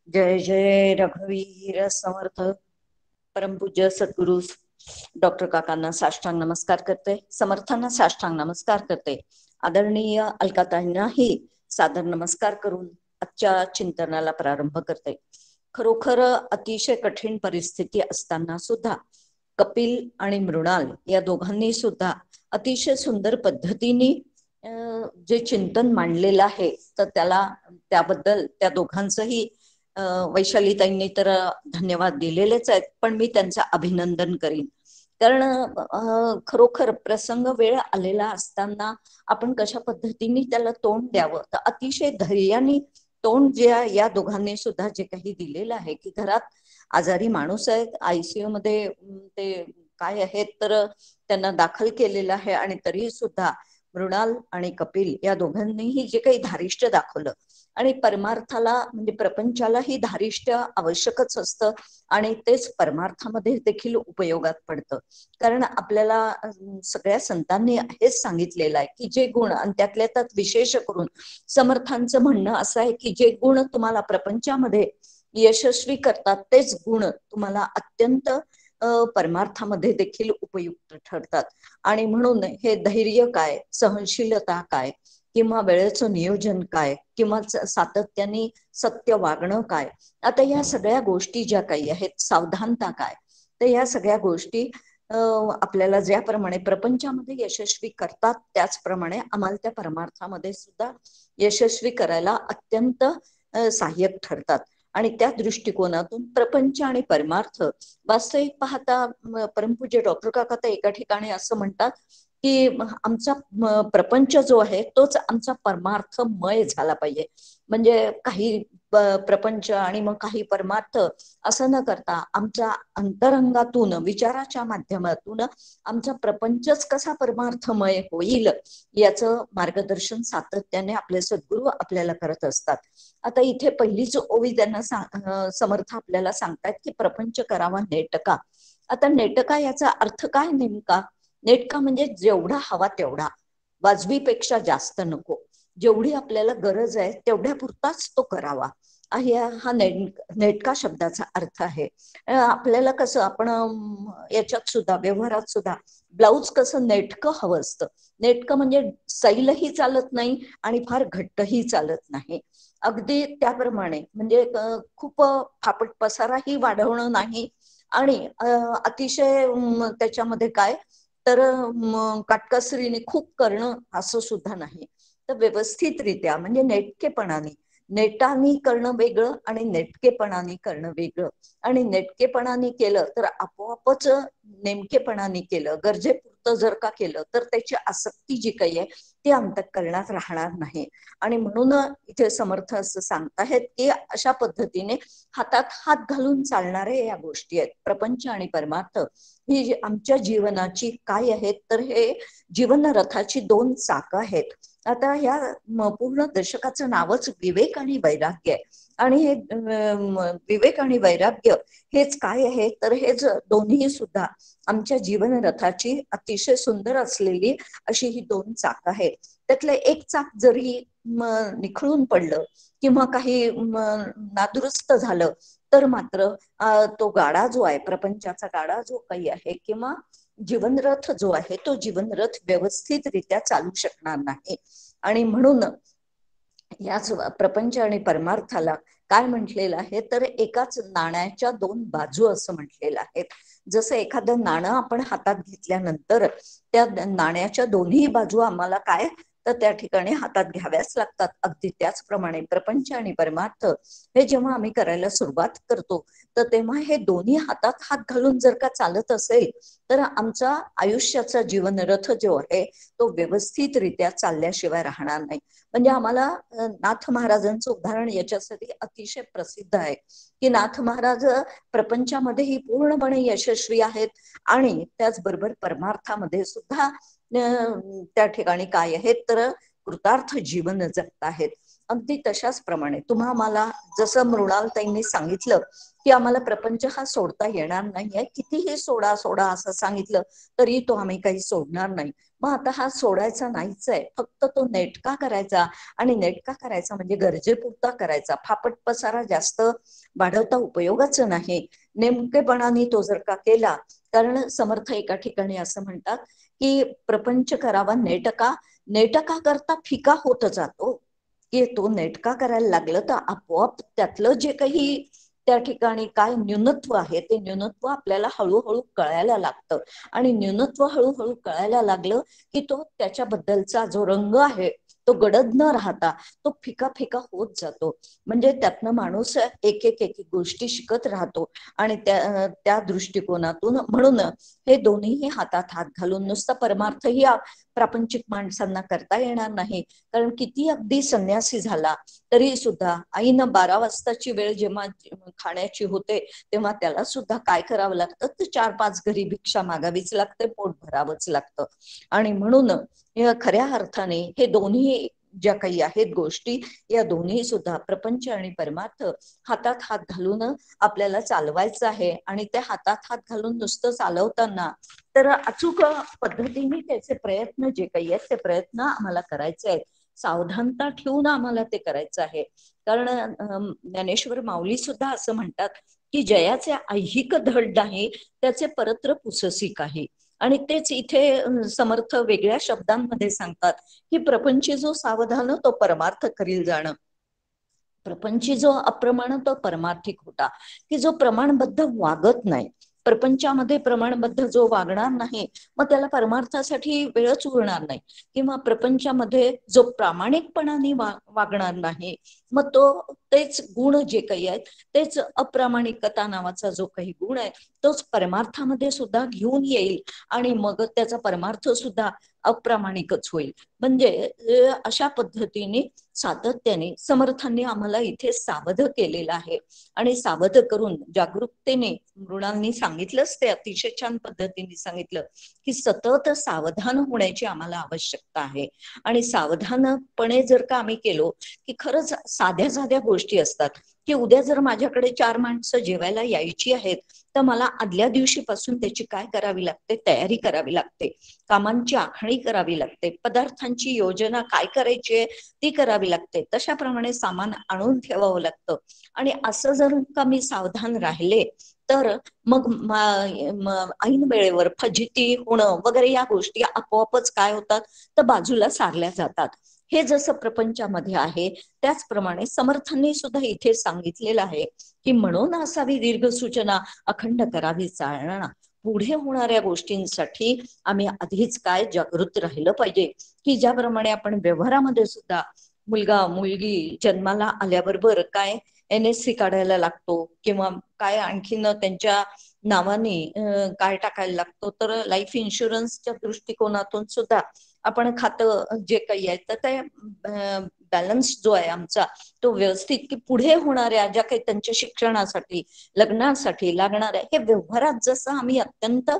जय जय रघुवीर समर्थ. परमपूज्य सद्गुरु डॉक्टर काकांना साष्टांग नमस्कार करते, समर्थांना साष्टांग नमस्कार करते, आदरणीय अलकाताईंनाही सादर नमस्कार करून आजच्या चिंतनाला प्रारंभ करते. खरोखर अतिशय कठीण परिस्थिती असताना सुद्धा कपिल आणि मृणाल या दोघांनी सुद्धा अतिशय सुंदर पद्धतीने जे चिंतन मांडलेलं आहे, तर त्याबद्दल त्या दोघांचंही वैशालीताईंनी तर धन्यवाद दिलेलेच आहेत, पण मी त्यांचं अभिनंदन करीन. कारण खरोखर प्रसंग वेळ आलेला असताना आपण कशा पद्धतीने त्याला तोंड द्यावं, तर अतिशय धैर्याने तोंड या दोघांनी सुद्धा जे काही दिलेलं आहे, की घरात आजारी माणूस आहेत, ICU मध्ये ते काय आहेत तर त्यांना दाखल केलेलं आहे, आणि तरी सुद्धा मृणाल आणि कपिल या दोघांनीही जे काही धारिष्ट्य दाखवलं, आणि परमार्थाला म्हणजे प्रपंचालाही धारिष्ट्य आवश्यकच असतं, आणि तेच परमार्थामध्ये देखील उपयोगात पडतं. कारण आपल्याला सगळ्या संतांनी हेच सांगितलेलं आहे की जे गुण, आणि त्यातल्या त्यात विशेष करून समर्थांचं म्हणणं असं आहे की जे गुण तुम्हाला प्रपंचामध्ये यशस्वी करतात, तेच गुण तुम्हाला अत्यंत परमार्थामध्ये देखील उपयुक्त ठरतात. आणि म्हणून हे धैर्य काय, सहनशीलता काय, किंवा वेळेचं नियोजन काय, किंवा सातत्याने सत्य वागणं काय, आता या सगळ्या गोष्टी ज्या काही आहेत, सावधानता काय, तर या सगळ्या गोष्टी आपल्याला ज्याप्रमाणे प्रपंचामध्ये यशस्वी करतात, त्याचप्रमाणे आम्हाला त्या परमार्थामध्ये सुद्धा यशस्वी करायला अत्यंत सहाय्यक ठरतात. आणि त्या दृष्टिकोनातून प्रपंच आणि परमार्थ वास्तविक पाहता परमपूज्य डॉक्टर काका तर एका ठिकाणी असं म्हणतात की आमचा प्रपंच जो आहे तोच आमचा परमार्थमय झाला पाहिजे. म्हणजे काही प्रपंच आणि मग काही परमार्थ असं न करता आमच्या अंतरंगातून विचाराच्या माध्यमातून आमचा प्रपंचच कसा परमार्थमय होईल याचं मार्गदर्शन सातत्याने आपले सद्गुरू आपल्याला करत असतात. आता इथे पहिलीच ओवी त्यांना समर्थ आपल्याला सांगतात की प्रपंच करावा नेटका. आता नेटका याचा अर्थ काय नेमका? नेटका म्हणजे जेवढा हवा तेवढा, वाजवीपेक्षा जास्त नको, जेवढी आपल्याला गरज आहे तेवढ्या पुरताच तो करावा, हा नेटका शब्दाचा अर्थ आहे. आपल्याला कसं आपण याच्यात सुद्धा व्यवहारात सुद्धा ब्लाऊज कसं नेटकं हवं असतं. नेटकं म्हणजे सैलही चालत नाही आणि फार घट्टही चालत नाही, अगदी त्याप्रमाणे म्हणजे खूप फापट पसाराही वाढवणं नाही, आणि अतिशय त्याच्यामध्ये काय तर काटकसरीने खूप करणं असं सुद्धा नाही. तर व्यवस्थितरित्या म्हणजे नेटकेपणाने, नेटाने करणं वेगळं आणि नेटकेपणाने करणं वेगळं. आणि नेटकेपणाने केलं तर आपोआपच नेमकेपणाने केलं, गरजेपुरतं जर का केलं तर त्याची आसक्ती जी काही आहे ती अंतःकरणात राहणार नाही. आणि म्हणून इथे समर्थ असं सांगताहेत की अशा पद्धतीने हातात हात घालून चालणारे या गोष्टी आहेत. प्रपंच आणि परमार्थ ही आमच्या जीवनाची काय आहेत तर हे जीवन रथाची दोन चाकं आहेत. आता ह्या पूर्ण दशकाचं नावच विवेक आणि वैराग्य आहे, आणि हे विवेक आणि वैराग्य हेच काय आहे तर हेच दोन्ही सुद्धा आमच्या जीवन रथाची अतिशय सुंदर असलेली अशी ही दोन चाक आहेत. त्यातलं एक चाक जरी निखळून पडलं किंवा काही नादुरुस्त झालं तर मात्र तो गाडा जो आहे, प्रपंचाचा गाडा जो काही आहे किंवा जीवनरथ जो आहे तो जीवनरथ व्यवस्थितरित्या चालू शकणार नाही. आणि म्हणून याच प्रपंच आणि परमार्थाला काय म्हटलेलं आहे तर एकाच नाण्याच्या दोन बाजू असं म्हटलेलं आहे. जसं एखादं नाणं आपण हातात घेतल्यानंतर त्या नाण्याच्या दोन्ही बाजू आम्हाला काय तर त्या ठिकाणी हातात घ्याव्याच लागतात, अगदी त्याचप्रमाणे प्रपंच आणि परमार्थ हे जेव्हा आम्ही करायला सुरुवात करतो तर तेव्हा हे दोन्ही हातात हात घालून जर का चालत असेल तर आमचा आयुष्याचा जीवनरथ जो आहे तो व्यवस्थितरित्या चालल्याशिवाय राहणार नाही. म्हणजे आम्हाला नाथ महाराजांचं उदाहरण याच्यासाठी अतिशय प्रसिद्ध आहे की नाथ महाराज प्रपंचामध्येही पूर्णपणे यशस्वी आहेत, आणि त्याचबरोबर परमार्थामध्ये सुद्धा त्या ठिकाणी काय आहेत तर कृतार्थ जीवन जगत आहेत. अगदी तशाच प्रमाणे तुम्हा आम्हाला जसं मृणालताईंनी सांगितलं की आम्हाला प्रपंच हा सोडता येणार नाहीये, कितीही सोडा सोडा असं सांगितलं तरी तो आम्ही काही सोडणार नाही. मग आता हा सोडायचा नाहीच आहे, फक्त तो नेटका करायचा. आणि नेटका करायचा म्हणजे गरजेपुरता करायचा, फापट पसारा जास्त वाढवता उपयोगाचं नाही. नेमकेपणाने तो जर का केला, कारण समर्थ एका ठिकाणी असं म्हणतात की प्रपंच करावा नेटका, नेटका करता फिका होत जातो. की तो नेटका करायला लागलं तर आपोआप त्यातलं जे काही त्या ठिकाणी काय न्यूनत्व आहे ते न्यूनत्व आपल्याला हळूहळू कळायला लागतं. आणि न्यूनत्व हळूहळू कळायला लागलं की तो त्याच्याबद्दलचा जो रंग आहे तो गडद न राहता तो फिका फिका होत जातो. म्हणजे त्यातनं माणूस एक एक एक गोष्टी शिकत राहतो. आणि त्या दृष्टिकोनातून म्हणून हे दोन्हीही हातात हात घालून नुसतं परमार्थही प्रापंचिक माणसांना करता येणार नाही. कारण किती अगदी संन्यासी झाला तरी सुद्धा आईनं 12 वाजताची वेळ जेव्हा खाण्याची होते तेव्हा त्याला सुद्धा काय करावं लागतं तर 4-5 घरी भिक्षा मागावीच लागते, पोट भरावंच लागतं. आणि म्हणून खऱ्या अर्थाने हे दोन्ही ज्या काही आहेत गोष्टी, या दोन्ही सुद्धा प्रपंच आणि परमार्थ हातात हात घालून आपल्याला चालवायचं आहे. आणि त्या हातात हात घालून नुसतं चालवताना तर अचूक पद्धतीने त्याचे प्रयत्न जे काही आहेत ते प्रयत्न आम्हाला करायचे आहेत. सावधानता ठेवून आम्हाला ते करायचं आहे. कारण ज्ञानेश्वर माऊली सुद्धा असं म्हणतात की जयाचे ऐहिक धड नाही त्याचे परत्र पुससिक आहे. आणि तेच इथे समर्थ वेगळ्या शब्दांमध्ये सांगतात की प्रपंची जो सावधान तो परमार्थ करील जाणं, प्रपंची जो अप्रमाण तो परमार्थिक होता. की जो प्रमाणबद्ध वागत नाही, प्रपंचामध्ये प्रमाणबद्ध जो वागणार नाही मग त्याला परमार्थासाठी वेळच उरणार नाही. किंवा प्रपंचामध्ये जो प्रामाणिकपणाने वागणार नाही मग तो तेच गुण जे काही आहेत तेच अप्रामाणिकता नावाचा जो काही गुण आहे तोच परमार्थामध्ये सुद्धा घेऊन येईल. आणि मग त्याचा परमार्थ सुद्धा अप्रामाणिकच होईल. म्हणजे अशा पद्धतीने सातत्याने समर्थांनी आम्हाला इथे सावध केलेलं आहे. आणि सावध करून जागरूकतेने मृणालनी सांगितलंच ते अतिशय छान पद्धतीने सांगितलं की सतत सावधान होण्याची आम्हाला आवश्यकता आहे. आणि सावधानपणे जर का आम्ही केलो की खरंच साध्या साध्या गोष्टी असतात की उद्या जर माझ्याकडे 4 माणसं जेवायला यायची आहेत तर मला आदल्या दिवशीपासून त्याची काय करावी लागते, तयारी करावी लागते, कामांची आखणी करावी लागते, पदार्थांची योजना काय करायची आहे ती करावी लागते, तशाप्रमाणे सामान आणून ठेवावं लागतं. आणि असं जर का मी सावधान राहिले तर मग ऐन वेळेवर फजिती होणं वगैरे या गोष्टी आपोआपच काय होतात तर बाजूला सारल्या जातात. हे जसं प्रपंचामध्ये आहे त्याचप्रमाणे समर्थांनी सुद्धा इथे सांगितलेलं आहे की म्हणून असावी दीर्घ सूचना, अखंड करावी चालना. पुढे होणाऱ्या गोष्टींसाठी आम्ही आधीच काय जागृत राहिलं पाहिजे. की ज्याप्रमाणे आपण व्यवहारामध्ये सुद्धा मुलगा मुलगी जन्माला आल्याबरोबर काय NSC काढायला लागतो किंवा काय आणखीन त्यांच्या नावाने काय टाकायला लागतो, तर लाईफ इन्शुरन्सच्या दृष्टिकोनातून सुद्धा आपण खातं जे काही आहे तर ते बॅलन्स जो आहे आमचा तो व्यवस्थित की पुढे होणाऱ्या ज्या काही त्यांच्या शिक्षणासाठी लग्नासाठी लागणाऱ्या हे व्यवहारात जसं आम्ही अत्यंत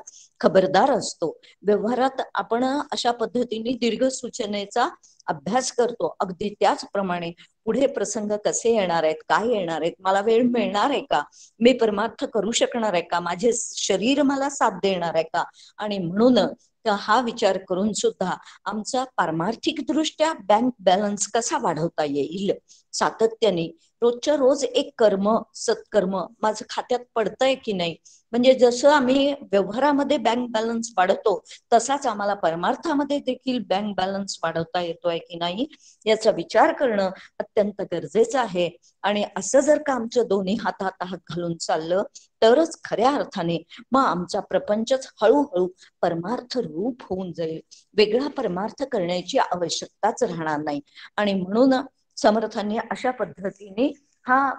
खबरदार असतो, व्यवहारात आपण अशा पद्धतीने दीर्घ सूचनेचा अभ्यास करतो, अगदी त्याचप्रमाणे पुढे प्रसंग कसे येणार आहेत, काय येणार आहेत, मला वेळ मिळणार आहे का, मी परमार्थ करू शकणार आहे का, माझे शरीर मला साथ देणार आहे का. आणि म्हणून हा विचार करून सुद्धा आमचा पारमार्थिक दृष्ट्या बँक बॅलन्स कसा वाढवता येईल. सातत्याने रोजच्या रोज एक कर्म सत्कर्म माझं खात्यात पडतंय की नाही, म्हणजे जसं आम्ही व्यवहारामध्ये बँक बॅलन्स वाढवतो तसाच आम्हाला परमार्थामध्ये देखील बँक बॅलन्स वाढवता येतोय की नाही याचा विचार करणं अत्यंत गरजेचं आहे. आणि असं जर का आमचं दोन्ही हातात हात घालून चाललं तरच खऱ्या अर्थाने मग आमचा प्रपंचच हळूहळू परमार्थ रूप होऊन जाईल. वेगळा परमार्थ करण्याची आवश्यकताच राहणार नाही. आणि म्हणून समर्थांनी अशा पद्धतीने हा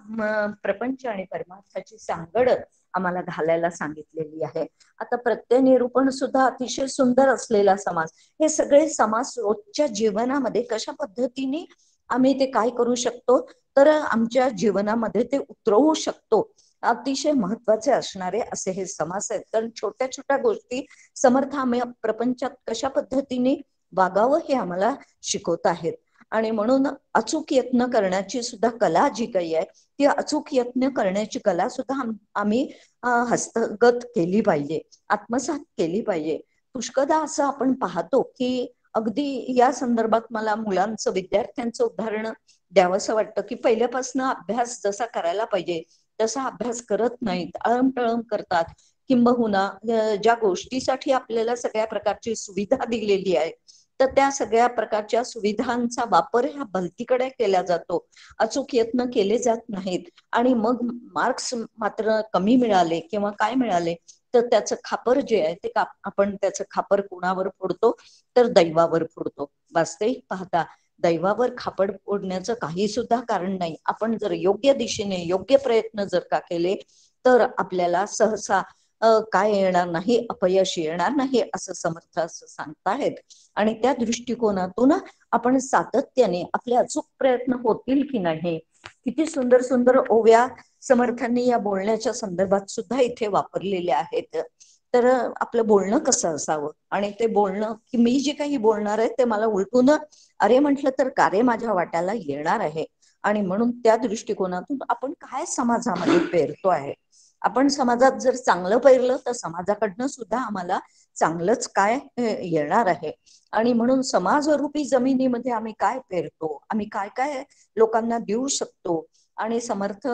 प्रपंच आणि परमार्थाची सांगड आम्हाला घालायला सांगितलेली आहे. आता प्रत्ययनिरूपण सुद्धा अतिशय सुंदर असलेला समास, हे सगळे समास रोजच्या जीवनामध्ये कशा पद्धतीने आम्ही ते काय करू शकतो तर आमच्या जीवनामध्ये ते उतरवू शकतो, अतिशय महत्वाचे असणारे असे हे समास आहेत. कारण छोट्या छोट्या गोष्टी समर्थ आम्ही प्रपंचात कशा पद्धतीने वागावं हे आम्हाला शिकवत आहेत. आणि म्हणून अचूक यत्न करण्याची सुद्धा कला जी काही आहे ती अचूक यत्न करण्याची कला सुद्धा आम्ही हस्तगत केली पाहिजे, आत्मसात केली पाहिजे. पुष्कळदा असं आपण पाहतो की अगदी या संदर्भात मला मुलांचं, विद्यार्थ्यांचं उदाहरण द्यावंसं वाटतं की पहिल्यापासून अभ्यास जसा करायला पाहिजे तसा अभ्यास करत नाहीत, अळमटळम करतात. किंबहुना ज्या गोष्टीसाठी आपल्याला सगळ्या प्रकारची सुविधा दिलेली आहे तर त्या सगळ्या प्रकारच्या सुविधांचा वापर ह्या भलतीकडे केला जातो, अचूक यत्न केले जात नाहीत. आणि मग मार्क्स मात्र कमी मिळाले किंवा काय मिळाले तर त्याचं खापर जे आहे ते आपण त्याचं खापर कोणावर फोडतो तर दैवावर फोडतो. वास्तविक पाहता दैवावर खापर फोडण्याचं काही सुद्धा कारण नाही. आपण जर योग्य दिशेने योग्य प्रयत्न जर का केले तर आपल्याला सहसा काय येणार नाही, अपयश येणार नाही असं समर्थ असं सांगताहेत. आणि त्या दृष्टिकोनातून आपण सातत्याने आपले अचूक प्रयत्न होतील की नाही. किती सुंदर सुंदर ओव्या समर्थांनी या बोलण्याच्या संदर्भात सुद्धा इथे वापरलेल्या आहेत. तर आपलं बोलणं कसं असावं आणि ते बोलणं की मी जे काही बोलणार आहे ते मला उलटून अरे म्हटलं तर कार्य माझ्या वाट्याला येणार आहे. आणि म्हणून त्या दृष्टिकोनातून आपण काय समाजामध्ये पेरतो आहे, आपण समाजात जर चांगलं पेरलं तर समाजाकडनं सुद्धा आम्हाला चांगलंच काय येणार आहे. आणि म्हणून समाजरूपी जमिनीमध्ये आम्ही काय पेरतो, आम्ही काय काय लोकांना देऊ शकतो. आणि समर्थ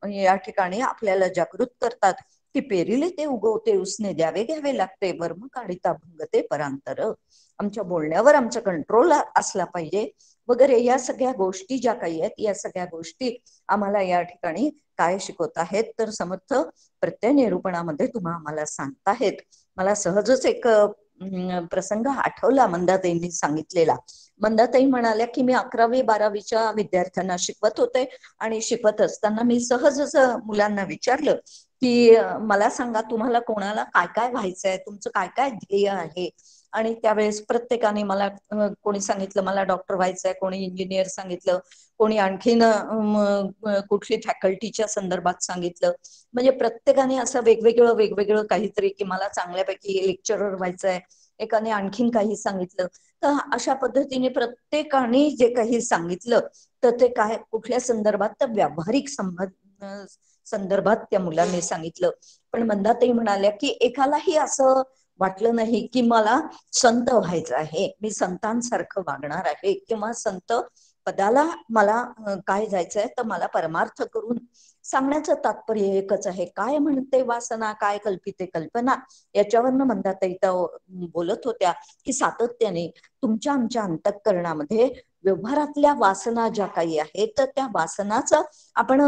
या ठिकाणी आपल्याला जागृत करतात की पेरिले ते उगवते उसने द्यावे घ्यावे लागते, वर्म काढिता भंगते परांतर. आमच्या बोलण्यावर आमचा कंट्रोल असला पाहिजे वगैरे. या सगळ्या गोष्टी ज्या काही आहेत या सगळ्या गोष्टी आम्हाला या ठिकाणी काय शिकवत आहेत तर समर्थ प्रत्यय निरूपणामध्ये तुम्हा आम्हाला सांगताहेत. मला सहजच एक प्रसंग आठवला मंदाताईंनी सांगितलेला. मंदाताई म्हणाल्या की मी 11वी-12वीच्या विद्यार्थ्यांना शिकवत होते आणि शिकवत असताना मी सहजच मुलांना विचारलं की मला सांगा तुम्हाला कोणाला काय काय व्हायचंय, तुमचं काय काय ध्येय आहे. आणि त्यावेळेस प्रत्येकाने मला कोणी सांगितलं मला डॉक्टर व्हायचंय, कोणी इंजिनियर सांगितलं, कोणी आणखीन कुठली फॅकल्टीच्या संदर्भात सांगितलं. म्हणजे प्रत्येकाने असं वेगवेगळं वेगवेगळं काहीतरी की मला चांगल्यापैकी लेक्चरर व्हायचंय, एकाने आणखीन काही सांगितलं. तर अशा पद्धतीने प्रत्येकाने जे काही सांगितलं तर ते काय कुठल्या संदर्भात तर व्यावहारिक संदर्भात त्या मुलांनी सांगितलं. पण मंदाताई म्हणाल्या की एकालाही असं वाटलं नाही की मला संत व्हायचं आहे, मी संतांसारखं वागणार आहे किंवा संत पदाला मला काय जायचंय तर मला परमार्थ करून सांगण्याचं तात्पर्य एकच आहे. काय म्हणते वासना, काय कल्पिते कल्पना, याच्यावरनं मंदाताई बोलत होत्या की सातत्याने तुमच्या आमच्या अंतःकरणामध्ये व्यवहारातल्या वासना ज्या काही आहेत तर त्या वासनाचं आपण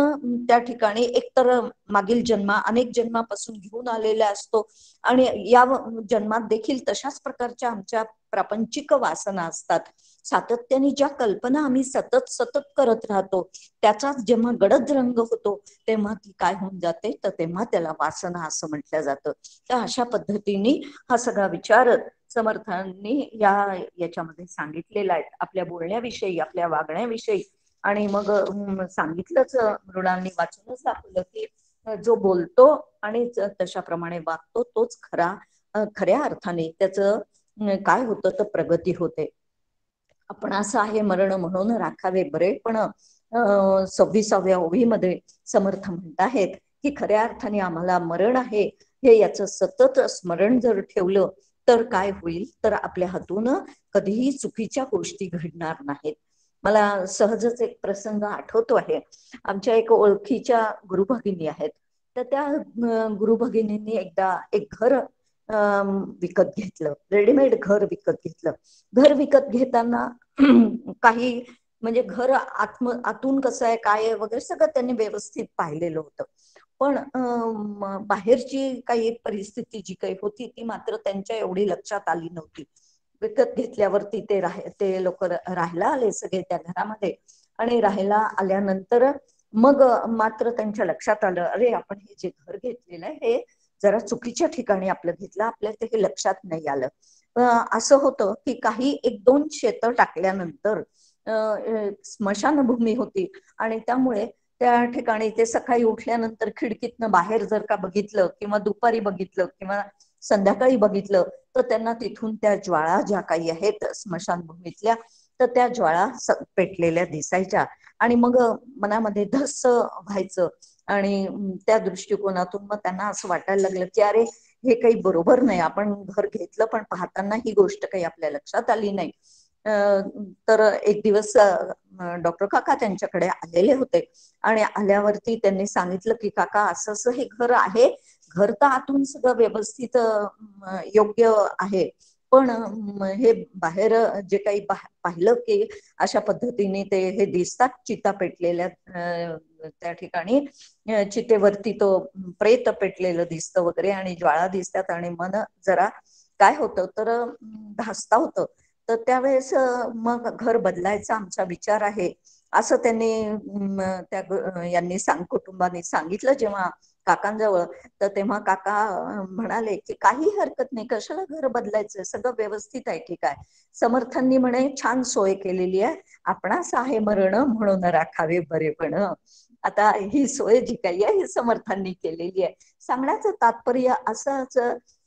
त्या ठिकाणी एकतर मागील अनेक जन्मापासून घेऊन आलेला असतो आणि या जन्मात देखील तशाच प्रकारच्या आमच्या प्रापंचिक वासना असतात. सातत्याने ज्या कल्पना आम्ही सतत सतत करत राहतो त्याचाच जेव्हा गडद रंग होतो तेव्हा ती काय होऊन जाते तर तेव्हा त्याला वासना असं म्हटलं जातं. तर अशा पद्धतीने हा सगळा विचार समर्थांनी याच्यामध्ये सांगितलेला आहे आपल्या बोलण्याविषयी, आपल्या वागण्याविषयी. आणि मग सांगितलंच, मृणालनी वाचूनच दाखवलं की जो बोलतो आणि तशाप्रमाणे वागतो तोच खऱ्या अर्थाने त्याचं काय होतं तर प्रगती होते. आपण असं आहे मरण म्हणून राखावे बरे, पण 26व्या ओळीमध्ये समर्थ म्हणत आहेत की खऱ्या अर्थाने आम्हाला मरण आहे हे याचं सतत स्मरण जर ठेवलं तर काय होईल तर आपल्या हातून कधीही चुकीच्या गोष्टी घडणार नाहीत. मला सहजच एक प्रसंग आठवतो आहे. आमच्या एक ओळखीच्या गुरुभगिनी आहेत तर त्या गुरुभगिनींनी एकदा एक घर विकत घेतलं, रेडीमेड घर विकत घेतलं. घर विकत घेताना काही म्हणजे घर आतून कसं आहे काय आहे वगैरे सगळं त्यांनी व्यवस्थित पाहिलेलं होतं. पण बाहेरची काही परिस्थिती जी काही होती ती मात्र त्यांच्या एवढी लक्षात आली नव्हती. विकत घेतल्यावरती ते लोक राहायला आले सगळे त्या घरामध्ये आणि राहायला आल्यानंतर मग मात्र त्यांच्या लक्षात आलं अरे आपण हे जे घर घेतलेलं आहे हे जरा चुकीच्या ठिकाणी आपलं घेतलं, आपल्याला ते लक्षात नाही आलं. असं होतं की काही 1-2 शेतं टाकल्यानंतर स्मशानभूमी होती आणि त्यामुळे त्या ठिकाणी ते सकाळी उठल्यानंतर खिडकीतनं बाहेर जर का बघितलं किंवा दुपारी बघितलं किंवा संध्याकाळी बघितलं तर त्यांना तिथून त्या ज्वाळा ज्या काही आहेत स्मशानभूमीतल्या तर त्या ज्वाळा पेटलेल्या दिसायच्या आणि मग मनामध्ये धस्स व्हायचं. आणि त्या दृष्टिकोनातून मग त्यांना असं वाटायला लागलं की अरे हे काही बरोबर नाही, आपण घर घेतलं पण पाहताना ही गोष्ट काही आपल्या लक्षात आली नाही. तर एक दिवस डॉक्टर काका त्यांच्याकडे आलेले होते आणि आल्यावरती त्यांनी सांगितलं की काका असं असं हे घर आहे, घर तर आतून सगळं व्यवस्थित योग्य आहे, पण हे बाहेर जे काही पाहिलं की अशा पद्धतीने ते हे दिसतात चिता पेटलेल्या त्या ठिकाणी चितेवरती तो प्रेत पेटलेलं दिसतं वगैरे आणि ज्वाळा दिसतात आणि मन जरा काय होतं तर धास्ता होतं. तर त्यावेळेस मग घर बदलायचा आमचा विचार आहे असं त्यांनी त्या यांनी कुटुंबाने सांगितलं जेव्हा काकांजवळ. तर तेव्हा काका म्हणाले की काही हरकत नाही, कशाला घर बदलायचं, सगळं व्यवस्थित आहे, ठीक आहे. समर्थांनी म्हणे छान सोय केलेली आहे, आपणास आहे मरण म्हणून राखावे बरेपण. आता ही सोय जी काही आहे ही समर्थांनी केलेली आहे. सांगण्याचं तात्पर्य असंच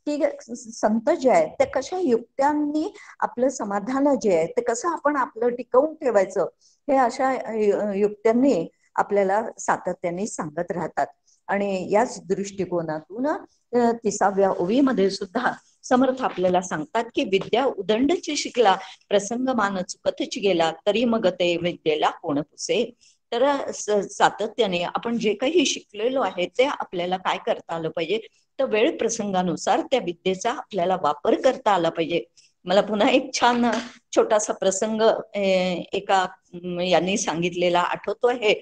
की संत जे आहेत ते कशा युक्त्यांनी आपलं समाधान जे आहे ते कसं आपण आपलं टिकवून ठेवायचं हे अशा युक्त्यांनी आपल्याला सातत्याने सांगत राहतात. आणि याच दृष्टिकोनातून 30व्या ओवीमध्ये सुद्धा समर्थ आपल्याला सांगतात की विद्या उदंडची शिकला, प्रसंग मान चुकतच गेला, तरी मग ते विद्येला कोण पुसे. तर सातत्याने आपण जे काही शिकलेलो आहे ते आपल्याला काय करता आलं पाहिजे, तर वेळ प्रसंगानुसार त्या विद्येचा आपल्याला वापर करता आला पाहिजे. मला पुन्हा एक छान छोटासा प्रसंग एका यांनी सांगितलेला आठवतो आहे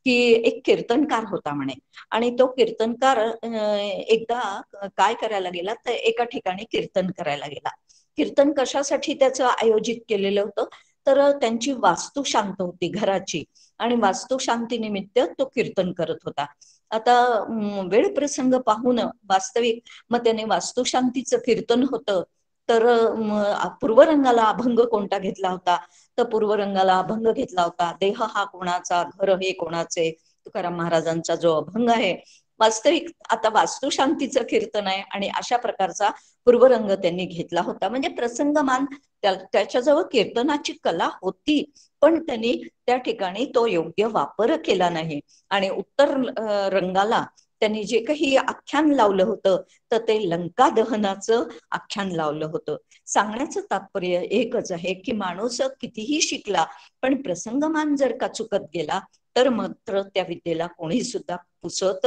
की एक कीर्तनकार होता म्हणे आणि तो कीर्तनकार एकदा काय करायला गेला तर एका ठिकाणी कीर्तन करायला गेला. कीर्तन कशासाठी त्याचं आयोजित केलेलं होतं तर त्यांची वास्तू शांत होती घराची आणि वास्तू शांतीनिमित्त तो कीर्तन करत होता. आता वेळ प्रसंग पाहून वास्तविक मग त्याने वास्तुशांतीचं कीर्तन होतं तर पूर्वरंगाला अभंग कोणता घेतला होता तर पूर्वरंगाला अभंग घेतला होता देह हा कोणाचा घर हे कोणाचे, तुकाराम महाराजांचा जो अभंग आहे. वास्तविक आता वास्तुशांतीचं कीर्तन आहे आणि अशा प्रकारचा पूर्वरंग त्यांनी घेतला होता. म्हणजे प्रसंगमान त्याच्याजवळ कीर्तनाची कला होती पण त्यांनी त्या ठिकाणी तो योग्य वापर केला नाही आणि उत्तर रंगाला त्यांनी जे काही आख्यान लावलं होतं तर ते लंका दहनाचं आख्यान लावलं होतं. सांगण्याचं तात्पर्य एकच आहे की माणूस कितीही शिकला पण प्रसंगमान जर का चुकत गेला तर मात्र त्या विद्येला कोणी सुद्धा पुसत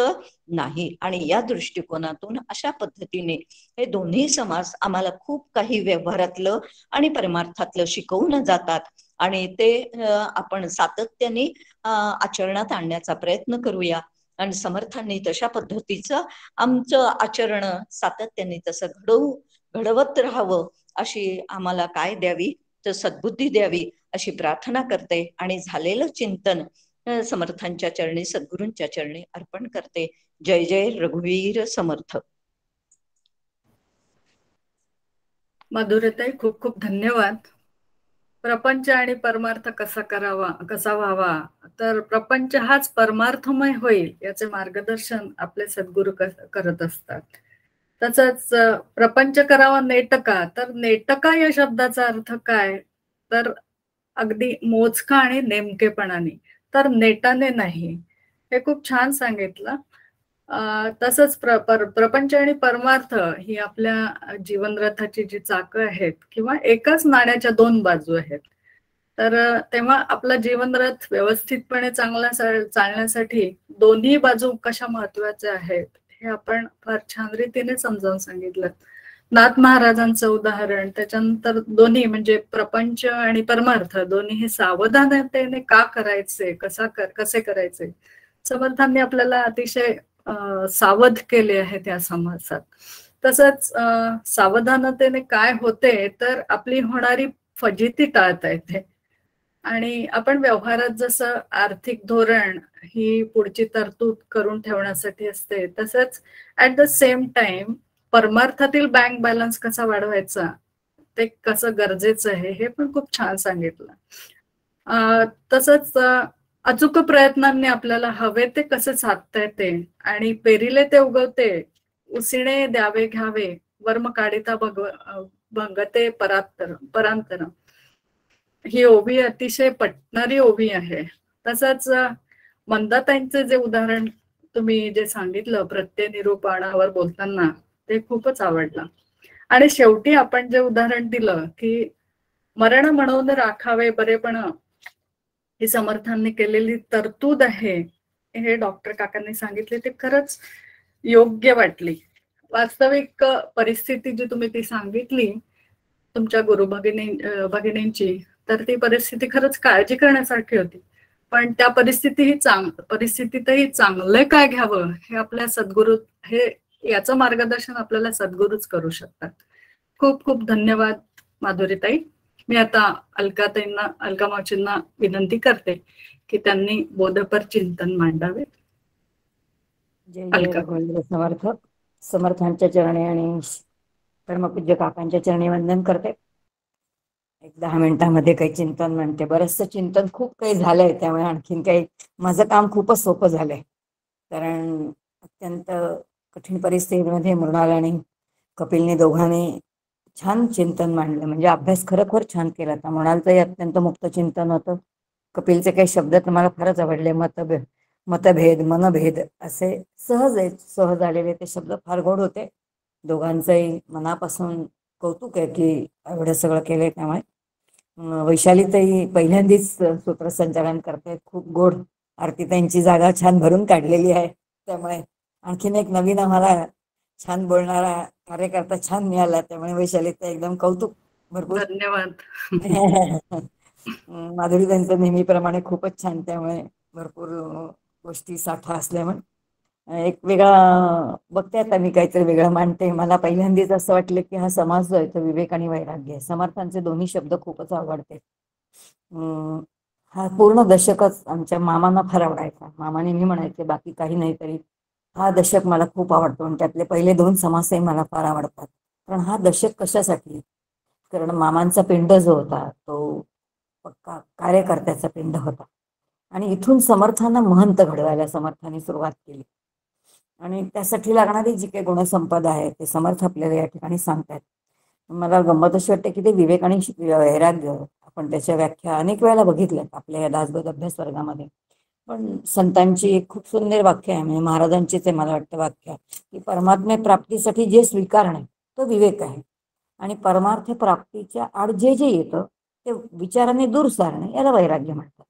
नाही. आणि या दृष्टिकोनातून अशा पद्धतीने हे दोन्ही समास आम्हाला खूप काही व्यवहारातलं आणि परमार्थातलं शिकवून जातात आणि ते आपण सातत्याने आचरणात आणण्याचा प्रयत्न करूया. आणि समर्थांनी तशा पद्धतीचं आमचं आचरण सातत्याने तसं घडवत राहावं अशी आम्हाला काय द्यावी तर सद्बुद्धी द्यावी अशी प्रार्थना करते आणि झालेलं चिंतन समर्थांच्या चरणी सद्गुरूंच्या चरणी अर्पण करते. जय जय रघुवीर समर्थ. मधुरताई खूप खूप धन्यवाद. प्रपंच आणि परमार्थ कसा व्हावा तर प्रपंच हाच परमार्थमय होईल याचे मार्गदर्शन आपले सद्गुरू करत असतात. तसंच प्रपंच करावा नेटका, तर नेटका या शब्दाचा अर्थ काय तर अगदी मोजका आणि नेमकेपणाने, तर नेटाने नाही. हे खूप छान सांगितलं. तसंच प्रपंच आणि परमार्थ ही आपल्या जीवनरथाची जी चाकं आहेत किंवा एकाच नाण्याच्या दोन बाजू आहेत. तर तेव्हा आपला जीवनरथ व्यवस्थितपणे चालण्यासाठी दोन्ही बाजू कशा महत्वाच्या आहेत हे आपण फार छान रीतीने समजावून सांगितलं. नाथ महाराजांचं उदाहरण, त्याच्यानंतर दोन्ही म्हणजे प्रपंच आणि परमार्थ दोन्ही हे सावधानतेने का करायचे, कसे करायचे, समर्थांनी आपल्याला अतिशय सावध केले आहे त्या समासात. तसंच सावधानतेने काय होते तर आपली होणारी फजिती टाळता येते आणि आपण व्यवहारात जसं आर्थिक धोरण ही पुढची तरतूद करून ठेवण्यासाठी असते तसंच ऍट द सेम टाइम परमार्थातील बँक बॅलन्स कसा वाढवायचा ते कसं गरजेचं आहे हे पण खूप छान सांगितलं. तसंच अचूक प्रयत्नांनी आपल्याला हवे ते कसे साधता येते आणि पेरिले ते उगवते, उसिणे द्यावे घ्यावे, वर्म काढिता भंगते परांतर. ही ओवी अतिशय पटणारी ओवी आहे. तसंच मंदाताईंचं जे उदाहरण तुम्ही जे सांगितलं प्रत्यय निरूपणावर बोलताना, ते खूपच आवडलं. आणि शेवटी आपण जे उदाहरण दिलं की मरण म्हणून राखावे बरेपण, ही समर्थांनी केलेली तरतूद आहे, हे डॉक्टर काकांनी सांगितले, ते खरंच योग्य वाटली. वास्तविक परिस्थिती जी तुम्ही ती सांगितली तुमच्या गुरु भगिनींची, तर ती परिस्थिती खरंच काळजी करण्यासारखी होती. पण त्या परिस्थितीतही चांगलं काय घ्यावं हे आपल्या सद्गुरू, हे याचं मार्गदर्शन आपल्याला सद्गुरूच करू शकतात. खूप खूप धन्यवाद माधुरीताई. मी आता अलका मावशींना विनंती करते की त्यांनी बोधपर चिंतन मांडावे. जय जय रघुवीर समर्थ. समर्थांच्या चरणी आणि परमपूज्य काकांच्या चरणी वंदन करते. एक 10 मिनिटांमध्ये काही चिंतन म्हणते. बरंचसं चिंतन खूप काही झालंय, त्यामुळे आणखीन काही माझं काम खूपच सोपं झालंय. कारण अत्यंत कठीण परिस्थितीमध्ये मृणाल आणि कपिलने दोघांनी छान चिंतन मांडलं. म्हणजे अभ्यास खरोखर छान केला होता. मृणालचंही अत्यंत मुक्त चिंतन होतं. कपिलचे काही शब्द तर मला फारच आवडले. मतभेद, मनभेद असे सहज आलेले ते शब्द फार गोड होते. दोघांचंही मनापासून कौतुक आहे की एवढं सगळं केलंय. त्यामुळे वैशालीताई पहिल्यांदाच सूत्रसंचालन करते. खूप गोड. आरतीताईंची जागा छान भरून काढलेली आहे. त्यामुळे आणखीन एक नवीन आम्हाला छान बोलणारा कार्यकर्ता छान मिळाला. त्यामुळे वैशालीताई एकदम कौतुक भरपूर. धन्यवाद. माधुरीताईंचं नेहमीप्रमाणे खूपच छान. त्यामुळे भरपूर गोष्टी साठा असल्यामुळे एक वेगळा बघते आता मी काहीतरी वेगळं मांडते. मला पहिल्यांदाच असं वाटलं की हा समाज जो आहे तो विवेक आणि वैराग्य आहे. समर्थांचे दोन्ही शब्द खूपच आवडते. हा पूर्ण दशकच आमच्या मामांना फार आवडायचा. मामाने मी म्हणायचे, बाकी काही नाही तरी हा दशक मला खूप आवडतो. आणि त्यातले पहिले 2 समासही मला फार आवडतात. पण हा दशक कशासाठी? कारण मामांचा पिंड जो होता तो पक्का कार्यकर्त्याचा पिंड होता. आणि इथून समर्थांना महंत घडवायला समर्थांनी सुरुवात केली. आणि त्यासाठी लागणारी जी काही गुणसंपदा आहे ते समर्थ आपल्याला या ठिकाणी सांगतात. मला गंमत अशी वाटते की ते विवेक आणि वैराग्य आपण त्याच्या व्याख्या अनेक वेळेला बघितल्यात आपल्या या दासबोध अभ्यास वर्गामध्ये. पण संतांची एक खूप सुंदर वाक्य आहे, म्हणजे महाराजांचीच आहे मला वाटतं वाक्य, की परमात्मे प्राप्तीसाठी जे स्वीकारणे तो विवेक आहे. आणि परमार्थ प्राप्तीच्या आड जे येतं ते विचाराने दूर सारणे याला वैराग्य म्हणतात.